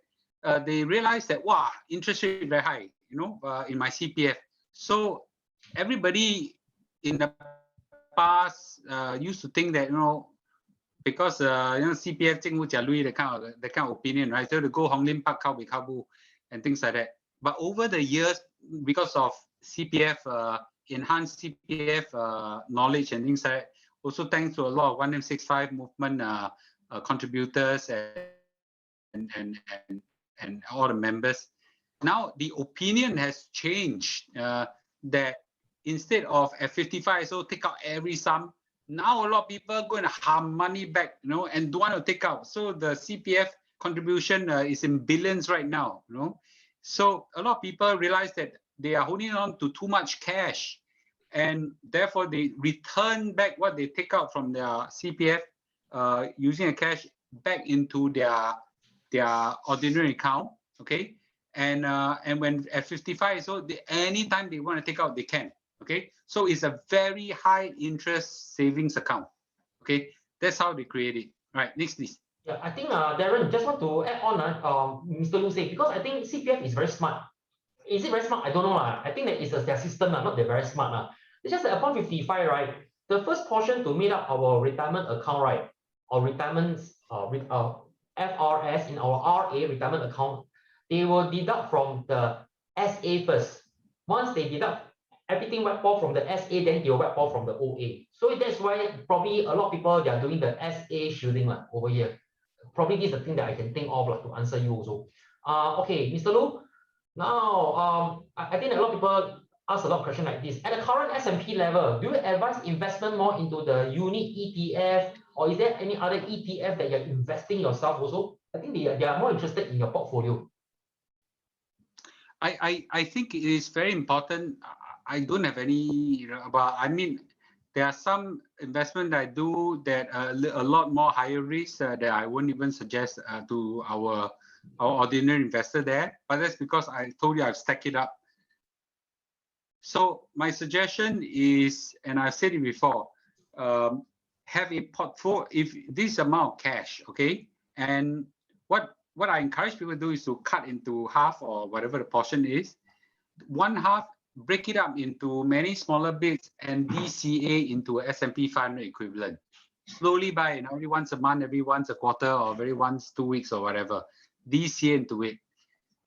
they realize that wow, interest rate very high. In my CPF. So everybody in the past used to think that because CPF 政府 jialui that kind of opinion, right? So to go Hong Lim Park, Kabu and things like that. But over the years, because of CPF enhanced CPF knowledge and things like that, also thanks to a lot of 1M65 movement contributors and all the members, now the opinion has changed that instead of at 55 so take out every sum. Now a lot of people are going to harm money back, and don't want to take out. So the CPF contribution is in billions right now, So a lot of people realize that they are holding on to too much cash, and therefore they return back what they take out from their CPF using a cash back into their ordinary account. Okay, and when at 55, so anytime they want to take out, they can. Okay, so it's a very high interest savings account. Okay, that's how they create it. All right, next please. Yeah, I think Darren, just want to add on Mr. Loo say, because I think CPF is very smart. Is it very smart? I don't know. I think that it's their system, not they're very smart. It's just that upon 55, right, the first portion to meet up our retirement account, right, or retirement FRS in our RA retirement account, they will deduct from the SA first. Once they deduct everything wipe off from the SA, then they'll wipe off from the OA. So that's why probably a lot of people, they are doing the SA shielding over here. Probably this is the thing that I can think of to answer you also. Okay, Mr. Loo, now I think a lot of people ask a lot of questions like this. At the current S&P level, do you advise investment more into the unit ETF, or is there any other ETF that you're investing yourself also? I think they are more interested in your portfolio. I think it is very important. I don't have any, but I mean, there are some investment that I do that are a lot more higher risk that I won't even suggest to our ordinary investor there. But that's because I told you I've stacked it up. So my suggestion is, and I've said it before, have a portfolio, if this amount of cash, okay? And what I encourage people to do is to cut into half or whatever the portion is. One half, break it up into many smaller bits and DCA into a S&P 500 equivalent. Slowly buy, every once a month, every once a quarter, or every once 2 weeks or whatever. DCA into it.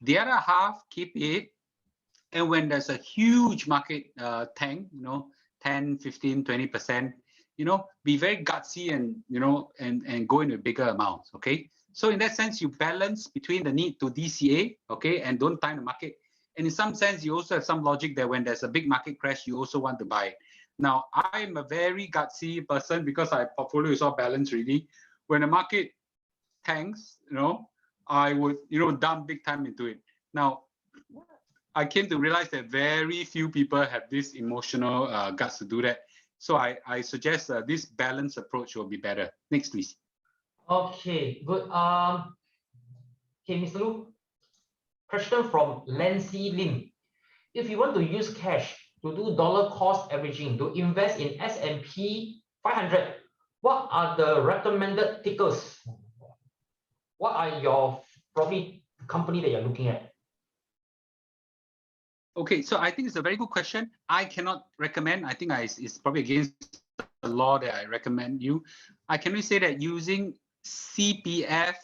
The other half, keep it. And when there's a huge market tank, 10, 15, 20%, be very gutsy and go into bigger amounts, okay? So in that sense, you balance between the need to DCA, okay, and don't time the market. And in some sense, you also have some logic that when there's a big market crash, you also want to buy it. Now, I'm a very gutsy person because my portfolio is all balanced really. When the market tanks, I would, dump big time into it. Now, I came to realize that very few people have this emotional guts to do that. So I suggest this balanced approach will be better. Next, please. Okay, good. Okay, Mr. Loo. Question from Lancy Lim. If you want to use cash to do dollar cost averaging to invest in S&P 500, what are the recommended tickers? What are your probably company that you're looking at? Okay, so I think it's a very good question. I cannot recommend. I think it's probably against the law that I recommend you. I can only say that using CPF,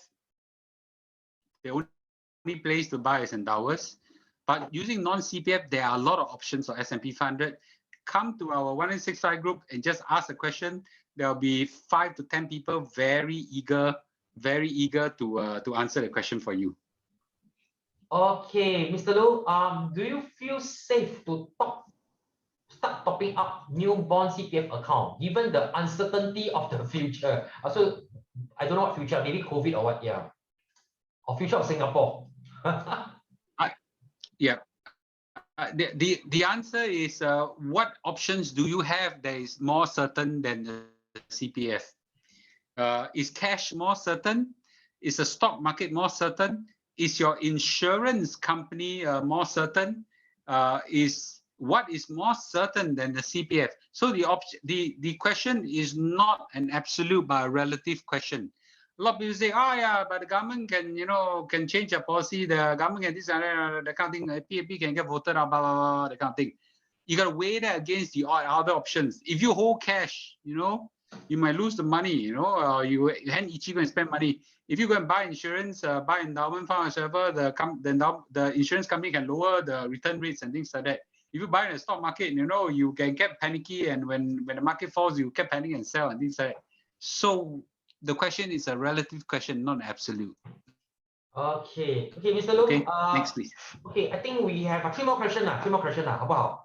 the only place to buy is in dollars. But using non-CPF, there are a lot of options for S&P 500. Come to our 1965 group and just ask a question. There'll be 5 to 10 people very eager to answer the question for you. Okay, Mr. Loo, do you feel safe to start topping up new bond CPF account given the uncertainty of the future? So I don't know what future, maybe COVID or what, yeah, or future of Singapore. Yeah. The answer is what options do you have that is more certain than the CPF? Is cash more certain? Is the stock market more certain? Is your insurance company more certain? What is more certain than the CPF? So the question is not an absolute but a relative question. A lot of people say, oh yeah, but the government can change their policy. The government can this and that kind of thing. PAP can get voted out, blah, blah, blah, that kind of thing. You got to weigh that against the other options. If you hold cash, you might lose the money, or you hand itchy go and spend money. If you go and buy insurance, buy endowment fund or whatever, the insurance company can lower the return rates and things like that. If you buy in the stock market, you can get panicky, and when the market falls, you get panic and sell and things like that. So the question is a relative question, not absolute. Okay, Mr. Loo. Okay, next please. Okay, I think we have 3 more questions. How about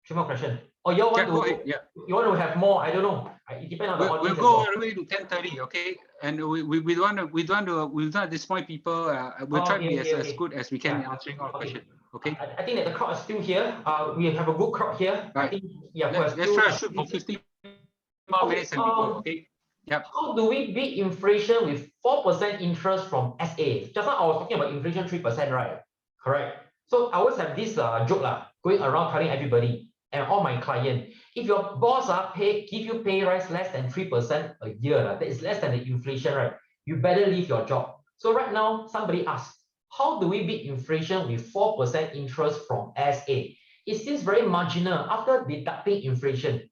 3 more questions? Or you want you want to have more? I don't know. It depends on the audience. We'll go all the way to 10:30, okay? And we don't want to disappoint people. We'll try to be as good as we can in answering all the questions. Okay. I think that the crowd is still here. We have a good crowd here. Right. I think let's try to shoot for 15 more minutes and people. Okay. Yep. How do we beat inflation with 4% interest from SA? Just now I was talking about inflation 3%, right? Correct. So I always have this joke going around telling everybody and all my clients, if your boss give you pay rise less than 3% a year, that is less than the inflation, right? You better leave your job. So right now, somebody asks, how do we beat inflation with 4% interest from SA? It seems very marginal after deducting inflation.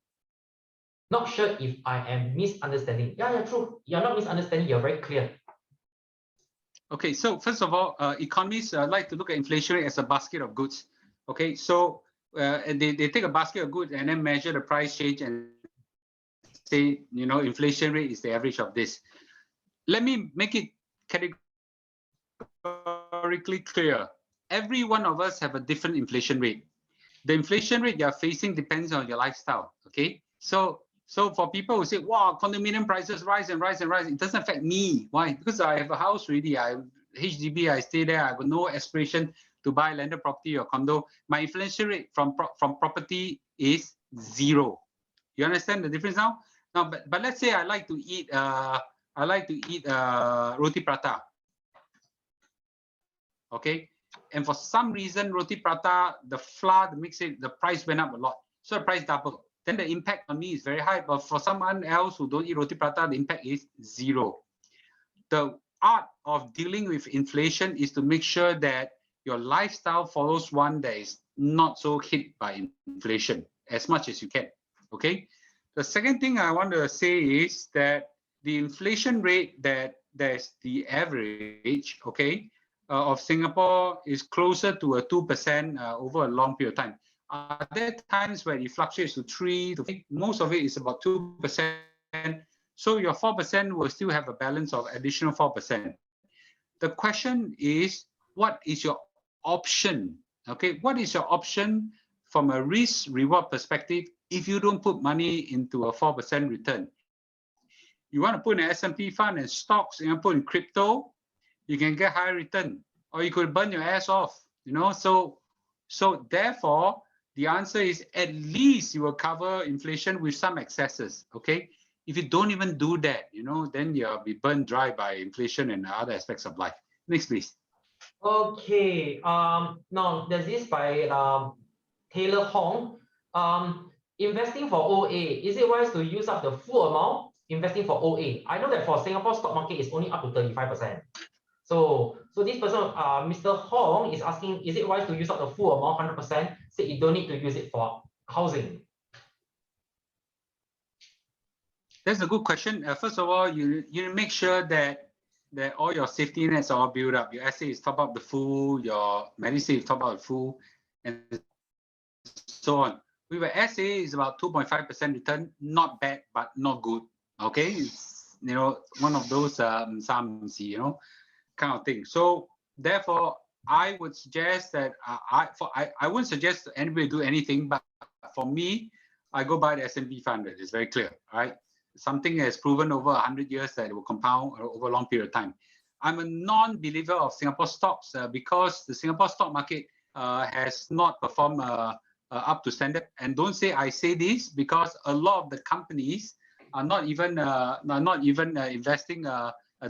Not sure if I am misunderstanding. Yeah, true. You're not misunderstanding. You're very clear. Okay, so first of all, economists like to look at inflation rate as a basket of goods. Okay, so and they take a basket of goods and then measure the price change and say, inflation rate is the average of this. Let me make it categorically clear. Every one of us have a different inflation rate. The inflation rate you're facing depends on your lifestyle. Okay, so for people who say, "Wow, condominium prices rise and rise and rise," it doesn't affect me. Why? Because I have a house already. HDB, I stay there. I have no aspiration to buy landed property or condo. My inflation rate from property is 0. You understand the difference now? Now, but let's say I like to eat roti prata. Okay, and for some reason roti prata, the flour, the price went up a lot, so the price doubled. Then the impact on me is very high. But for someone else who don't eat roti prata, the impact is 0. The art of dealing with inflation is to make sure that your lifestyle follows one that is not so hit by inflation as much as you can. Okay. The second thing I want to say is that the inflation rate that's the average, okay, of Singapore is closer to a 2% over a long period of time. Are there times where it fluctuates to 3 to 5? Most of it is about 2%. So your 4% will still have a balance of additional 4%. The question is, what is your option? Okay, what is your option from a risk-reward perspective if you don't put money into a 4% return? You want to put in an S&P fund and stocks, you want to put in crypto, you can get higher return, or you could burn your ass off, So therefore, the answer is at least you will cover inflation with some excesses, okay? If you don't even do that, then you'll be burned dry by inflation and other aspects of life. Next, please. Okay. Now there's this by Taylor Hong. Investing for OA, is it wise to use up the full amount investing for OA? I know that for Singapore stock market is only up to 35%. So this person, Mr. Hong, is asking, is it wise to use up the full amount 100%? Say you don't need to use it for housing. That's a good question. First of all, you make sure that all your safety nets are all built up. Your SA is top up the full, your MediSave is top up the full, and so on. With an SA is about 2.5% return, not bad, but not good. Okay, it's one of those kind of thing. So therefore, I would suggest that I wouldn't suggest anybody do anything, but for me, I go by the S&P 500. It's very clear, right? Something has proven over 100 years that it will compound over a long period of time. I'm a non-believer of Singapore stocks because the Singapore stock market has not performed up to standard. And don't say I say this because a lot of the companies are not even investing,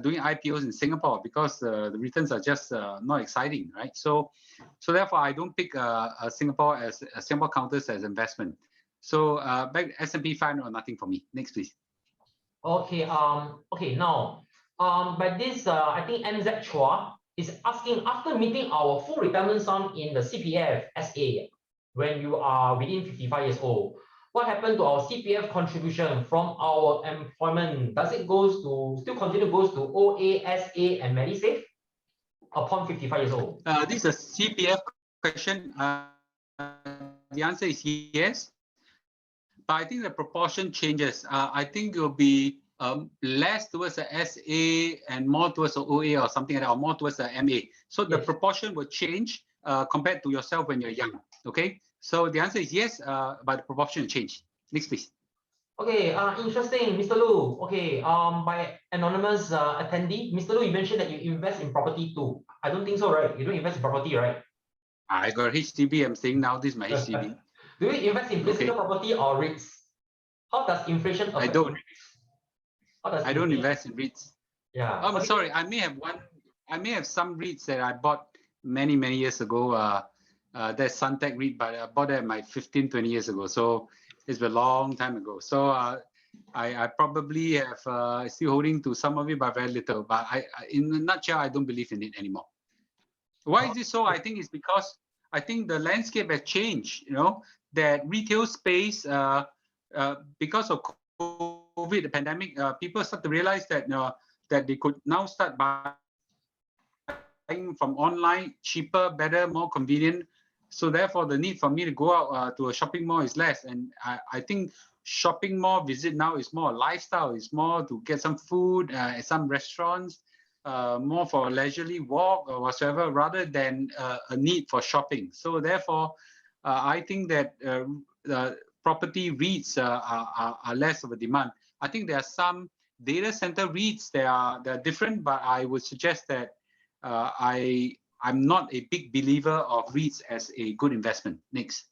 doing IPOs in Singapore because the returns are just not exciting, right? So therefore, I don't pick Singapore counters as investment. So back S&P 500 or nothing for me. Next, please. Okay. Okay. Now, by this, I think MZ Chua is asking, after meeting our full retirement sum in the CPF SA, when you are within 55 years old, what happened to our CPF contribution from our employment? Does it still continue goes to OA, SA, and MediSave upon 55 years old? This is a CPF question. The answer is yes. But I think the proportion changes. I think it will be less towards the SA and more towards the OA or something like that, or more towards the MA. So the proportion will change compared to yourself when you're young. Okay. So the answer is yes, but the proportion will change. Next, please. Okay. Interesting, Mr. Loo. Okay. By anonymous attendee, Mr. Loo, you mentioned that you invest in property too. I don't think so, right? You don't invest in property, right? I got HDB. I'm saying now this is my HDB. Do you invest in physical property or REITs? How does inflation affect? I don't invest in REITs. Yeah. I'm sorry. I may have some REITs that I bought many years ago. That's Suntec REIT, but I bought it 15, 20 years ago. So it's a long time ago. So I probably have still holding to some of it, but very little. But in a nutshell, I don't believe in it anymore. Why is this so? I think it's because I think the landscape has changed. That retail space, because of COVID, the pandemic, people start to realize that that they could now start buying from online, cheaper, better, more convenient, So therefore, the need for me to go out to a shopping mall is less. And I think shopping mall visit now is more a lifestyle. It's more to get some food at some restaurants, more for a leisurely walk or whatsoever, rather than a need for shopping. So therefore, I think that property REITs are less of a demand. I think there are some data center REITs that are different, but I would suggest that I'm not a big believer of REITs as a good investment. Next.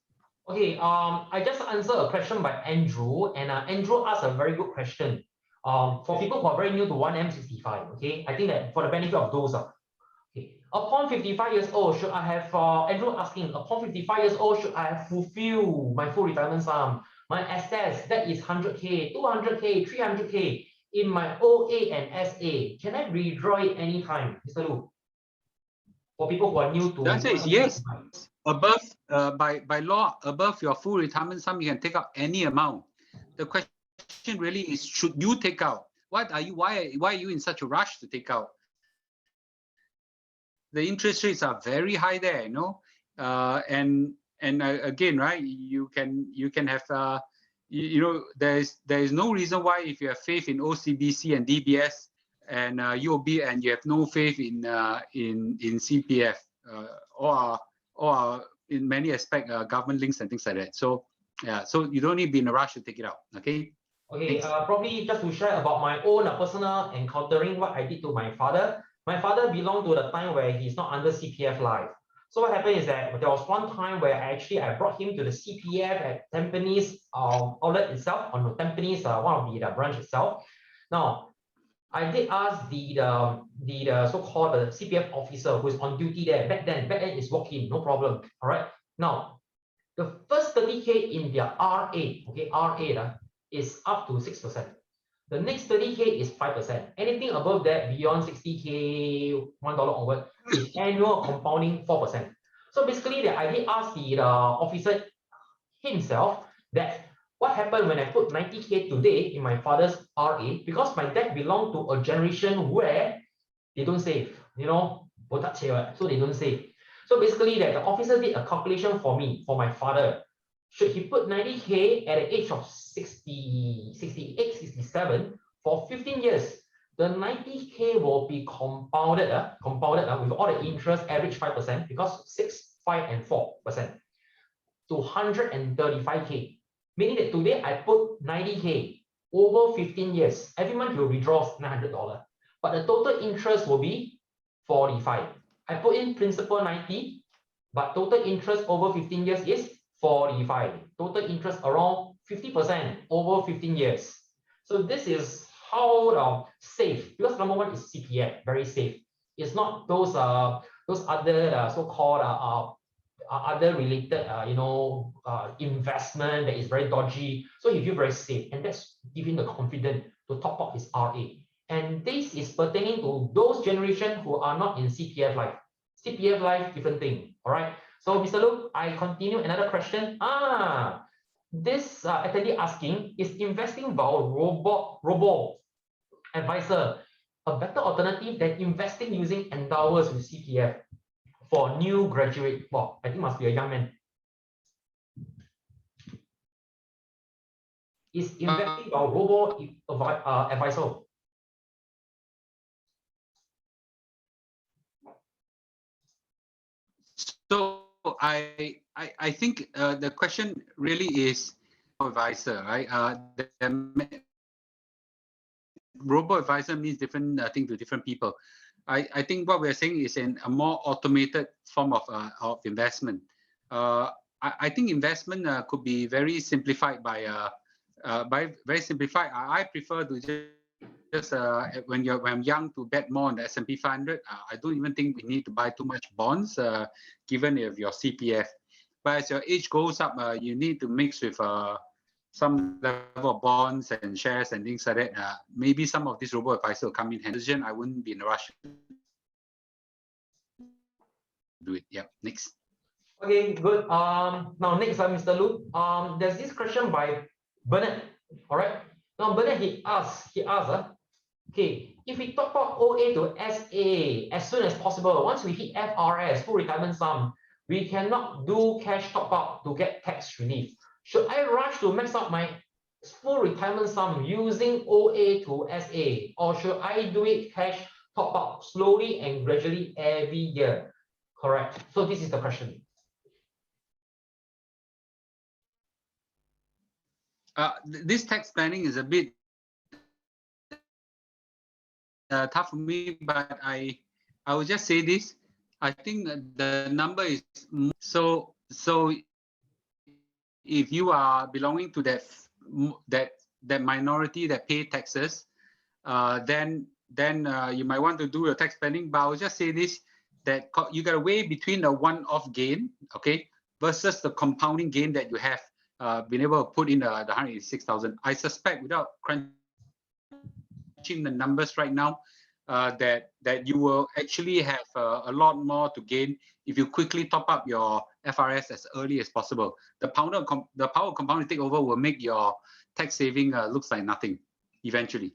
Okay, I just answered a question by Andrew, and Andrew asked a very good question. For people who are very new to 1M65, okay, I think that for the benefit of those, okay, upon 55 years old, should I have, Andrew asking, upon 55 years old, should I have fulfilled my full retirement sum? My assets, that is 100K, 200K, 300K in my OA and SA. Can I withdraw it anytime, Mr. Loo? For people who are new to the answer is yes. Above by law, above your full retirement sum, you can take out any amount. The question really is, should you take out? What are you? Why are you in such a rush to take out? The interest rates are very high there, you know, and again, right? You can have you know, there is no reason why, if you have faith in OCBC and DBS and UOB, and you have no faith in CPF or in many aspects government links and things like that. So yeah, so you don't need to be in a rush to take it out. Okay. Okay. Probably just to share about my own personal encountering what I did to my father. My father belonged to the time where he's not under CPF Life. So what happened is that there was one time where I brought him to the CPF at Tampines outlet itself, on the Tampines, one of the branch itself. Now, I did ask the so-called the CPF officer who is on duty there back then is walk-in, no problem. All right. Now, the first 30K in their RA, okay, RA is up to 6%. The next 30K is 5%. Anything above that, beyond 60K, $1 onward, is annual compounding 4%. So basically, I did ask the officer himself that what happened when I put 90K today in my father's RA, because my dad belonged to a generation where they don't save, you know, so they don't save. So basically, that the officer did a calculation for me, for my father. Should he put 90K at the age of 60, 68, 67 for 15 years? The 90K will be compounded with all the interest, average 5%, because 6, 5, and 4%, to 135K. Meaning that today I put 90K over 15 years. Every month he will withdraw $900, but the total interest will be 45. I put in principal 90, but total interest over 15 years is 45. Total interest around 50% over 15 years. So this is how safe, because number one is CPF, very safe. It's not those other so-called other related investment that is very dodgy. So he feel very safe, and that's giving the confidence to top up his RA. And this is pertaining to those generation who are not in CPF Life. CPF Life, different thing. All right. So Mr. Loo, I continue another question. This attendee asking, is investing via robo advisor a better alternative than investing using endowers with CPF for new graduate? Well, I think must be a young man. Is investing via robo advisor? So I think the question really is advisor, right? Robo-advisor means different thing to different people. I think what we're saying is in a more automated form of investment. I think investment could be very simplified by very simplified. I prefer to just when I'm young, to bet more on the S&P 500. I don't even think we need to buy too much bonds, given if your CPF. But as your age goes up, you need to mix with some level of bonds and shares and things like that. Maybe some of these robo-advisors will come in handy. I wouldn't be in a rush to do it. Yeah, next. Okay, good. Now next, Mr. Loo. There's this question by Bernard. All right. Now Bernard, he asked, okay, if we top up OA to SA as soon as possible, once we hit FRS, full retirement sum, we cannot do cash top up to get tax relief. Should I rush to max out my full retirement sum using OA to SA, or should I do it cash top up slowly and gradually every year? Correct. So this is the question. This tax planning is a bit tough for me, but I would just say this. I think the number is so if you are belonging to that minority that pay taxes, then you might want to do your tax planning. But I will just say this, that you got to weigh between the one-off gain, okay, versus the compounding gain that you have been able to put in the 186,000. I suspect, without crunching the numbers right now, that you will actually have a lot more to gain if you quickly top up your FRS as early as possible. The power of compounding takeover will make your tax saving looks like nothing eventually.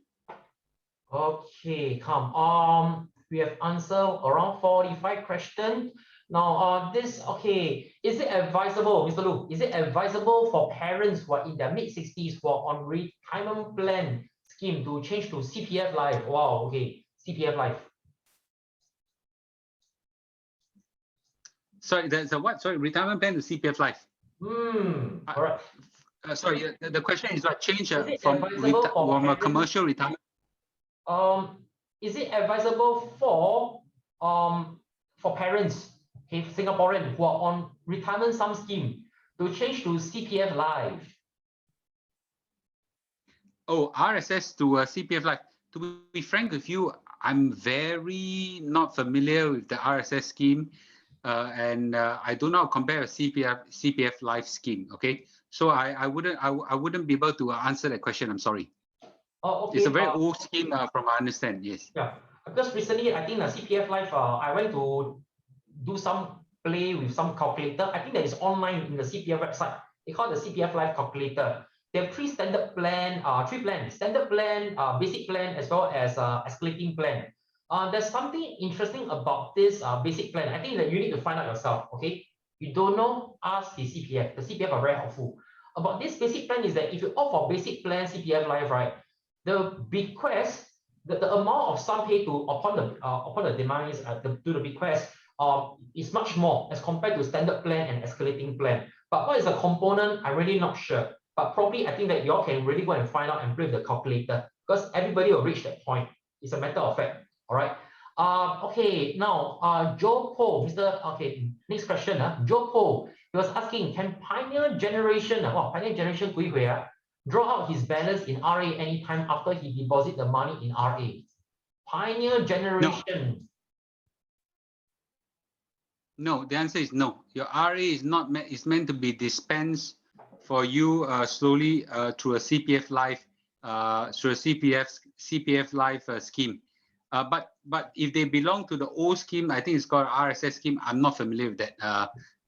Okay, come. We have answered around 45 questions. Now, okay, is it advisable, Mr. Loo, is it advisable for parents who are in their mid-60s who are on retirement plan scheme to change to CPF Life? Wow, okay, CPF Life. Sorry, there's a what? Sorry, retirement plan to CPF Life. All right. Sorry, the question is what change from a commercial retirement? Is it advisable for parents, okay, Singaporean who are on retirement sum scheme to change to CPF Life? Oh, RSS to CPF Life. To be frank with you, I'm very not familiar with the RSS scheme, and I do not compare a CPF Life scheme. Okay, so I wouldn't be able to answer that question. I'm sorry. Oh, okay. It's a very old scheme from what I understand. Yes. Yeah, because recently I think the CPF Life, I went to do some play with some calculator. I think that is online in the CPF website. They call it the CPF Life calculator. They have three standard plan, three plans: standard plan, basic plan, as well as escalating plan. There's something interesting about this basic plan. I think that you need to find out yourself. Okay, you don't know, ask the CPF. The CPF are very helpful. About this basic plan is that if you opt for basic plan CPF Life, right, the bequest, the amount of sum paid to upon the demise to the bequest is much more as compared to standard plan and escalating plan. But what is the component? I'm really not sure. But probably I think that you all can really go and find out and play with the calculator, because everybody will reach that point. It's a matter of fact. All right. Okay. Now, Joe Poe, Okay. Next question. Joe Poe, he was asking, can Pioneer Generation, Pioneer Generation draw out his balance in RA anytime after he deposits the money in RA? Pioneer Generation. No, the answer is no. Your RA is not is meant to be dispensed for you slowly through a CPF Life, CPF Life scheme. But if they belong to the old scheme, I think it's called RSS scheme. I'm not familiar with that,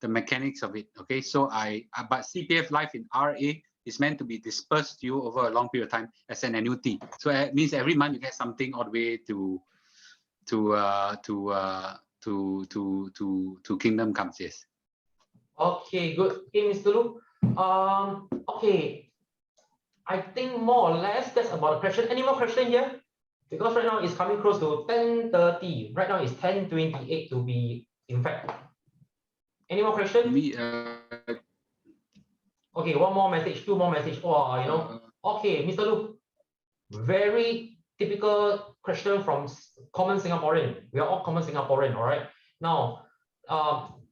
the mechanics of it. Okay, so but CPF Life in RA is meant to be dispersed to you over a long period of time as an annuity. So it means every month you get something all the way to Kingdom Comes. Yes. Okay, good. Okay, Mr. Loo. Okay, I think more or less that's about the question. Any more question here? Because right now it's coming close to 10:30. Right now it's 10:28 to be in fact. Any more questions? Okay, one more message, two more message. Oh, okay, Mr. Loo. Very typical question from common Singaporean. We are all common Singaporean, all right? Now,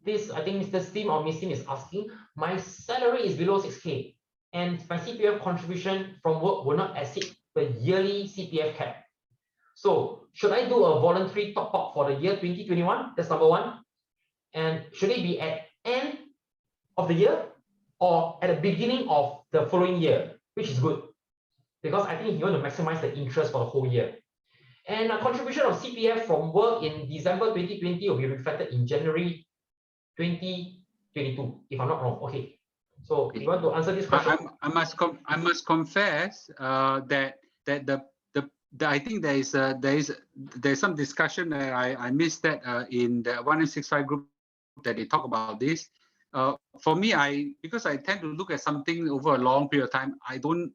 this, I think Mr. Sim or Miss Sim is asking, my salary is below 6K and my CPF contribution from work will not exceed the yearly CPF cap. So should I do a voluntary top up for the year 2021? That's number one. And should it be at end of the year or at the beginning of the following year, which is good? Because I think you want to maximize the interest for the whole year. And a contribution of CPF from work in December 2020 will be reflected in January 2022, if I'm not wrong. Okay. So you want to answer this question? I must confess that I think there's some discussion that I missed that in the 1965 group that they talk about this. For me, because I tend to look at something over a long period of time, I don't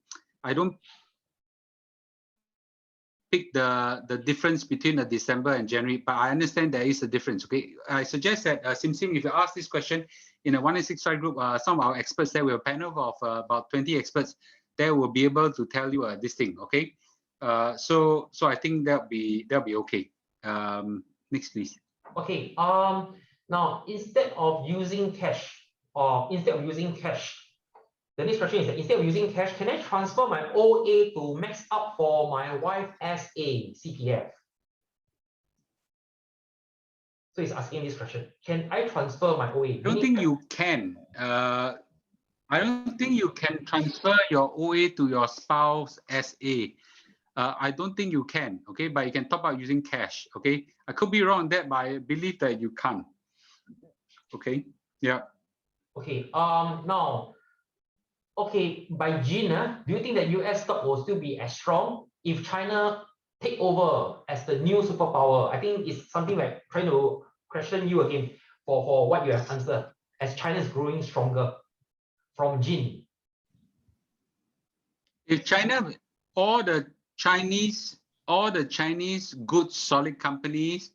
pick the difference between the December and January, but I understand there is a difference. Okay, I suggest that Sim, if you ask this question in a 1865 group, some of our experts there, we have a panel of about 20 experts there will be able to tell you this thing. Okay, so I think that'll be okay. Next, please. Okay. Now instead of using cash, the next question is that instead of using cash, can I transfer my OA to max out for my wife SA CPF? So he's asking this question. Can I transfer my OA? I don't think you can. I don't think you can transfer your OA to your spouse SA. I don't think you can, okay, but you can top up using cash, okay. I could be wrong on that, but I believe that you can't. Okay, yeah. Okay, now, okay, by June, do you think that US stock will still be as strong if China take over as the new superpower? I think it's something like trying to question you again for what you have answered, as China is growing stronger from June. If China, all the Chinese good solid companies,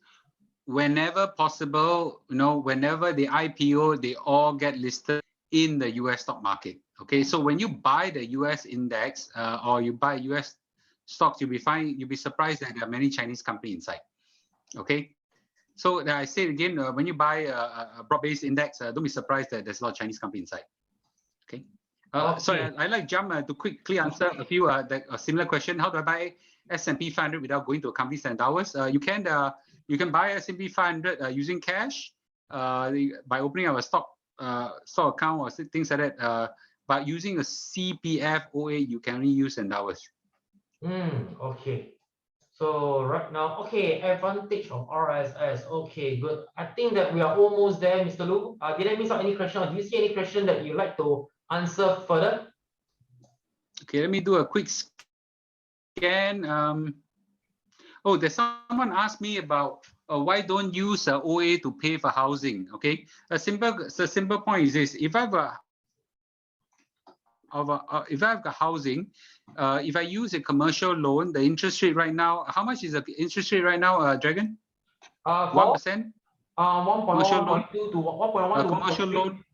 whenever possible, whenever they IPO, they all get listed in the US stock market. Okay, so when you buy the US index or you buy US stocks, you'll be surprised that there are many Chinese companies inside. Okay, so I say it again, when you buy a broad-based index, don't be surprised that there's a lot of Chinese companies inside. Okay. Sorry, I like jump to quickly answer a few a similar question. How do I buy S&P 500 without going to a company stand hours? You can buy S&P 500 using cash by opening up a stock account or things like that. But using a CPF OA, you can only use endowers. Okay. So right now, okay, advantage of RSS. Okay, good. I think that we are almost there, Mr. Loo. Did I miss out any question, or do you see any question that you'd like to answer further? Okay, let me do a quick scan. Oh, there's someone asked me about why don't use OA to pay for housing. Okay, the simple point is this: if I have housing, if I use a commercial loan, the interest rate right now, how much is the interest rate right now, Dragon? 1%. 1.1 to 1.1 to commercial loan.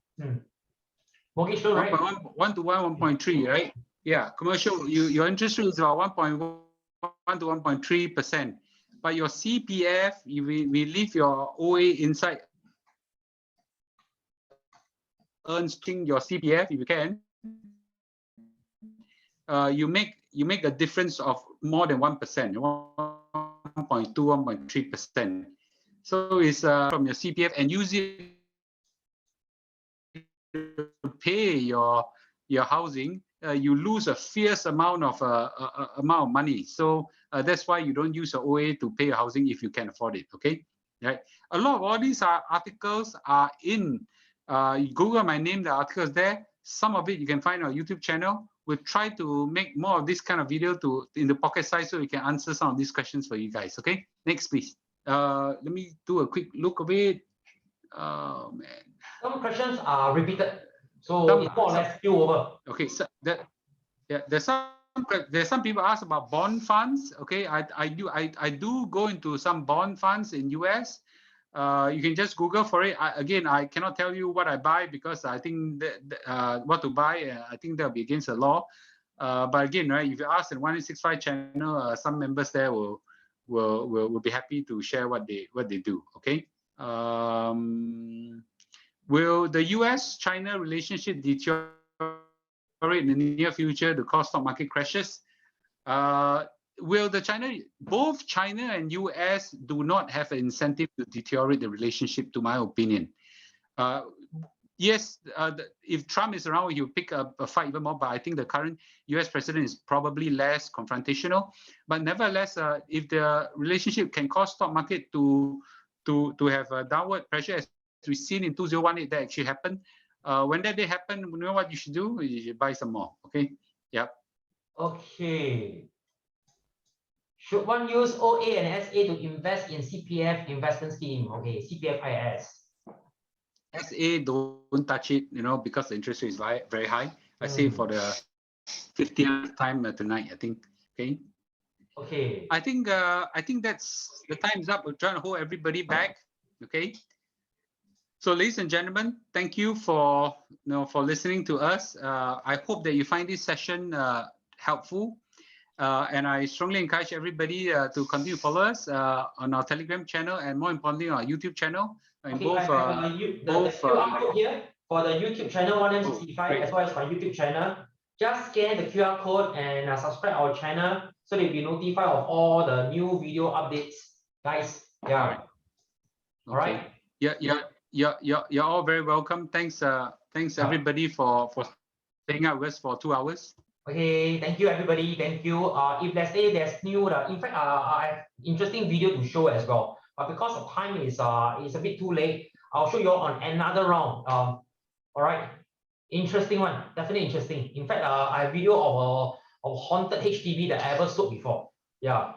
Mortgage loan, right? 1 to 1.3, right? Yeah, commercial. Your interest rate is about 1.1 to 1.3%, but your CPF, we leave your OA inside, earns your CPF if you can. You make a difference of more than 1%, 1.2, 1.3%. So it's from your CPF and use it to pay your housing. You lose a fierce amount of money. So that's why you don't use your OA to pay your housing if you can afford it. Okay, right? A lot of all these articles are in. You Google my name, the articles there. Some of it you can find on our YouTube channel. We'll try to make more of this kind of video in the pocket size so we can answer some of these questions for you guys. Okay, next please. Let me do a quick look of it. Oh man. Some questions are repeated, so it's more or less spill over. Okay, so there's some people ask about bond funds. Okay, I do go into some bond funds in US. You can just Google for it. I cannot tell you what I buy because I think that, what to buy, I think that'll be against the law. But again, right, if you ask in 1865 channel, some members there will be happy to share what they do. Okay. Will the US-China relationship deteriorate in the near future to cause stock market crashes? Both China and US do not have an incentive to deteriorate the relationship, to my opinion. Yes, if Trump is around, he'll pick up a fight even more, but I think the current US president is probably less confrontational. But nevertheless, if the relationship can cause stock market to have a downward pressure, as we've seen in 2018, that actually happened. When that day happen, you know what you should do? You should buy some more. Okay. Yeah. Okay. Should one use OA and SA to invest in CPF investment scheme? Okay, CPFIS. SA, don't touch it, because the interest rate is very high. I say it for the 50th time tonight, I think. Okay. Okay. I think that's the time's up. We're trying to hold everybody back. Okay. So, ladies and gentlemen, thank you for listening to us. I hope that you find this session helpful. And I strongly encourage everybody to continue to follow us on our Telegram channel and more importantly on our YouTube channel. Okay, I have the QR code here for the YouTube channel 1MC5 as well as my YouTube channel. Just scan the QR code and subscribe our channel so that you'll be notified of all the new video updates, guys. Yeah. All right. You're all very welcome. Thanks everybody for staying out with us for 2 hours. Okay, thank you everybody. Thank you. If let's say there's new, in fact, I have interesting video to show as well. But because of time is a bit too late, I'll show you all on another round. All right, interesting one, definitely interesting. In fact, I have video of a haunted HDB that I ever sold before. Yeah.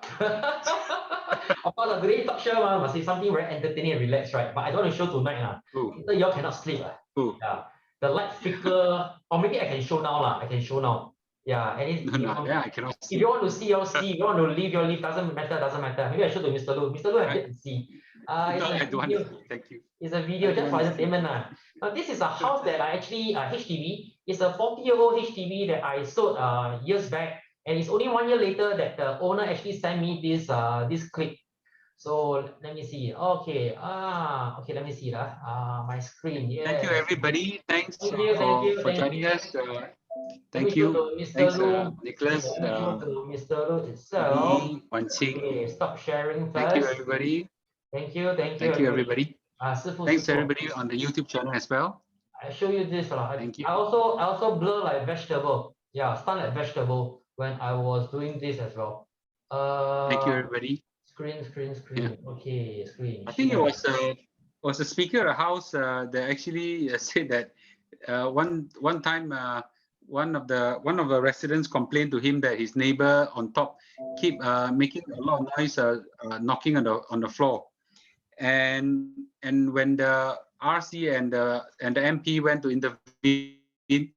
Of course, a great talk show must be something very entertaining and relaxed, right? But I don't want to show tonight. So y'all cannot sleep. Yeah. The light flicker, or maybe I can show now. I can show now. Yeah, and I cannot see. If you want to see, you'll see. If you want to leave, you'll leave. Doesn't matter. Maybe I show to Mr. Loo. Mr. Loo, I get to see. Thank you. It's a video just for entertainment. Now, this is a house that I actually, HDB. It's a 40-year-old HDB that I sold years back. And it's only 1 year later that the owner actually sent me this clip. So let me see. Okay. Okay. Let me see my screen. Yeah. Thank you, everybody. Thanks for joining us. Thank you. Thanks, Loo. Nicholas. Mr. Loo itself. Okay, stop sharing first. Thank you, everybody. Thank you, everybody. Thanks, everybody on the YouTube channel as well. I show you this. Thank you. I also blur like vegetable. Yeah, stun like vegetable when I was doing this as well. Thank you, everybody. Screen. Yeah. Okay, screen. I think it was a speaker of the house that actually said that one time one of the residents complained to him that his neighbor on top keep making a lot of noise, knocking on the floor, and when the RC and the MP went to intervene,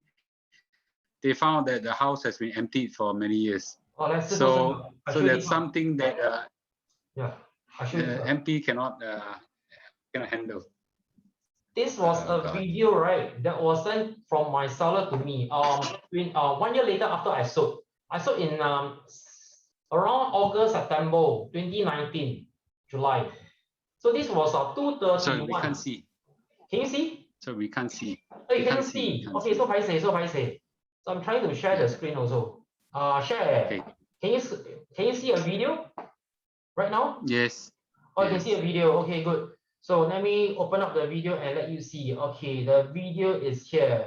they found that the house has been emptied for many years. Oh, so that's something that MP cannot handle. This was a video, right, that was sent from my seller to me. 1 year later after I sold in around August, September 2019, July. So this was 231. Sorry, we can't see. Can you see? So we can't see. Oh, you can't see. Okay, so I say. So I'm trying to share the screen also. Share. Okay. Can you see a video right now? Yes. Oh, you can see a video. Okay, good. So let me open up the video and let you see. Okay, the video is here.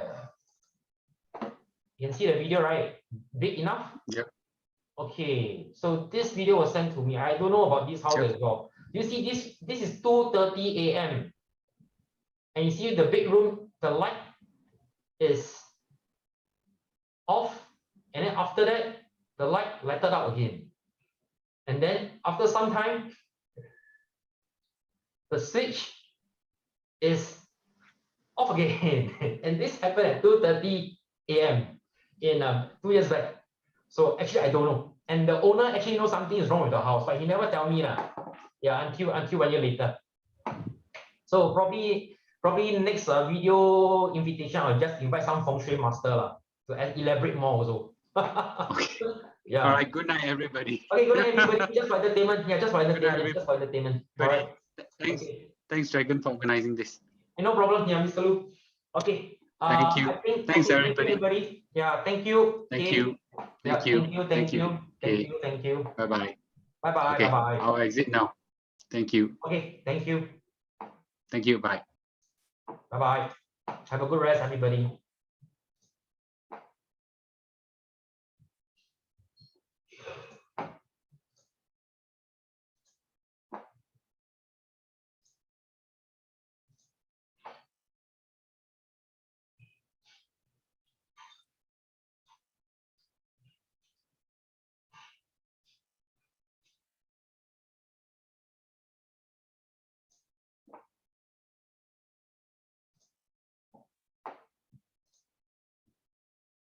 You can see the video, right? Big enough? Yep. Okay, so this video was sent to me. I don't know about this house as well. You see this is 2:30 a.m. And you see the big room, the light is off. And then after that, the light lighted up again. And then after some time, the switch is off again. And this happened at 2:30 a.m. in 2 years back. So actually, I don't know. And the owner actually knows something is wrong with the house, but he never tell me lah. Yeah, until 1 year later. So probably next video invitation, I'll just invite some feng shui master lah to elaborate more also. Okay. Yeah. All right. Good night, everybody. Okay. Good night, everybody. Just for entertainment. Yeah, just for entertainment. Just for entertainment. All right. Thanks. Okay. Thanks, Dragon, for organizing this. No problem. Yeah, Mr. Loo. Okay. Thank you. Thanks, everybody. Yeah. Thank you. Thank you. Thank you. Bye-bye. Bye-bye. Okay. Bye-bye. I'll exit now. Thank you. Okay. Thank you. Thank you. Bye. Bye-bye. Have a good rest, everybody.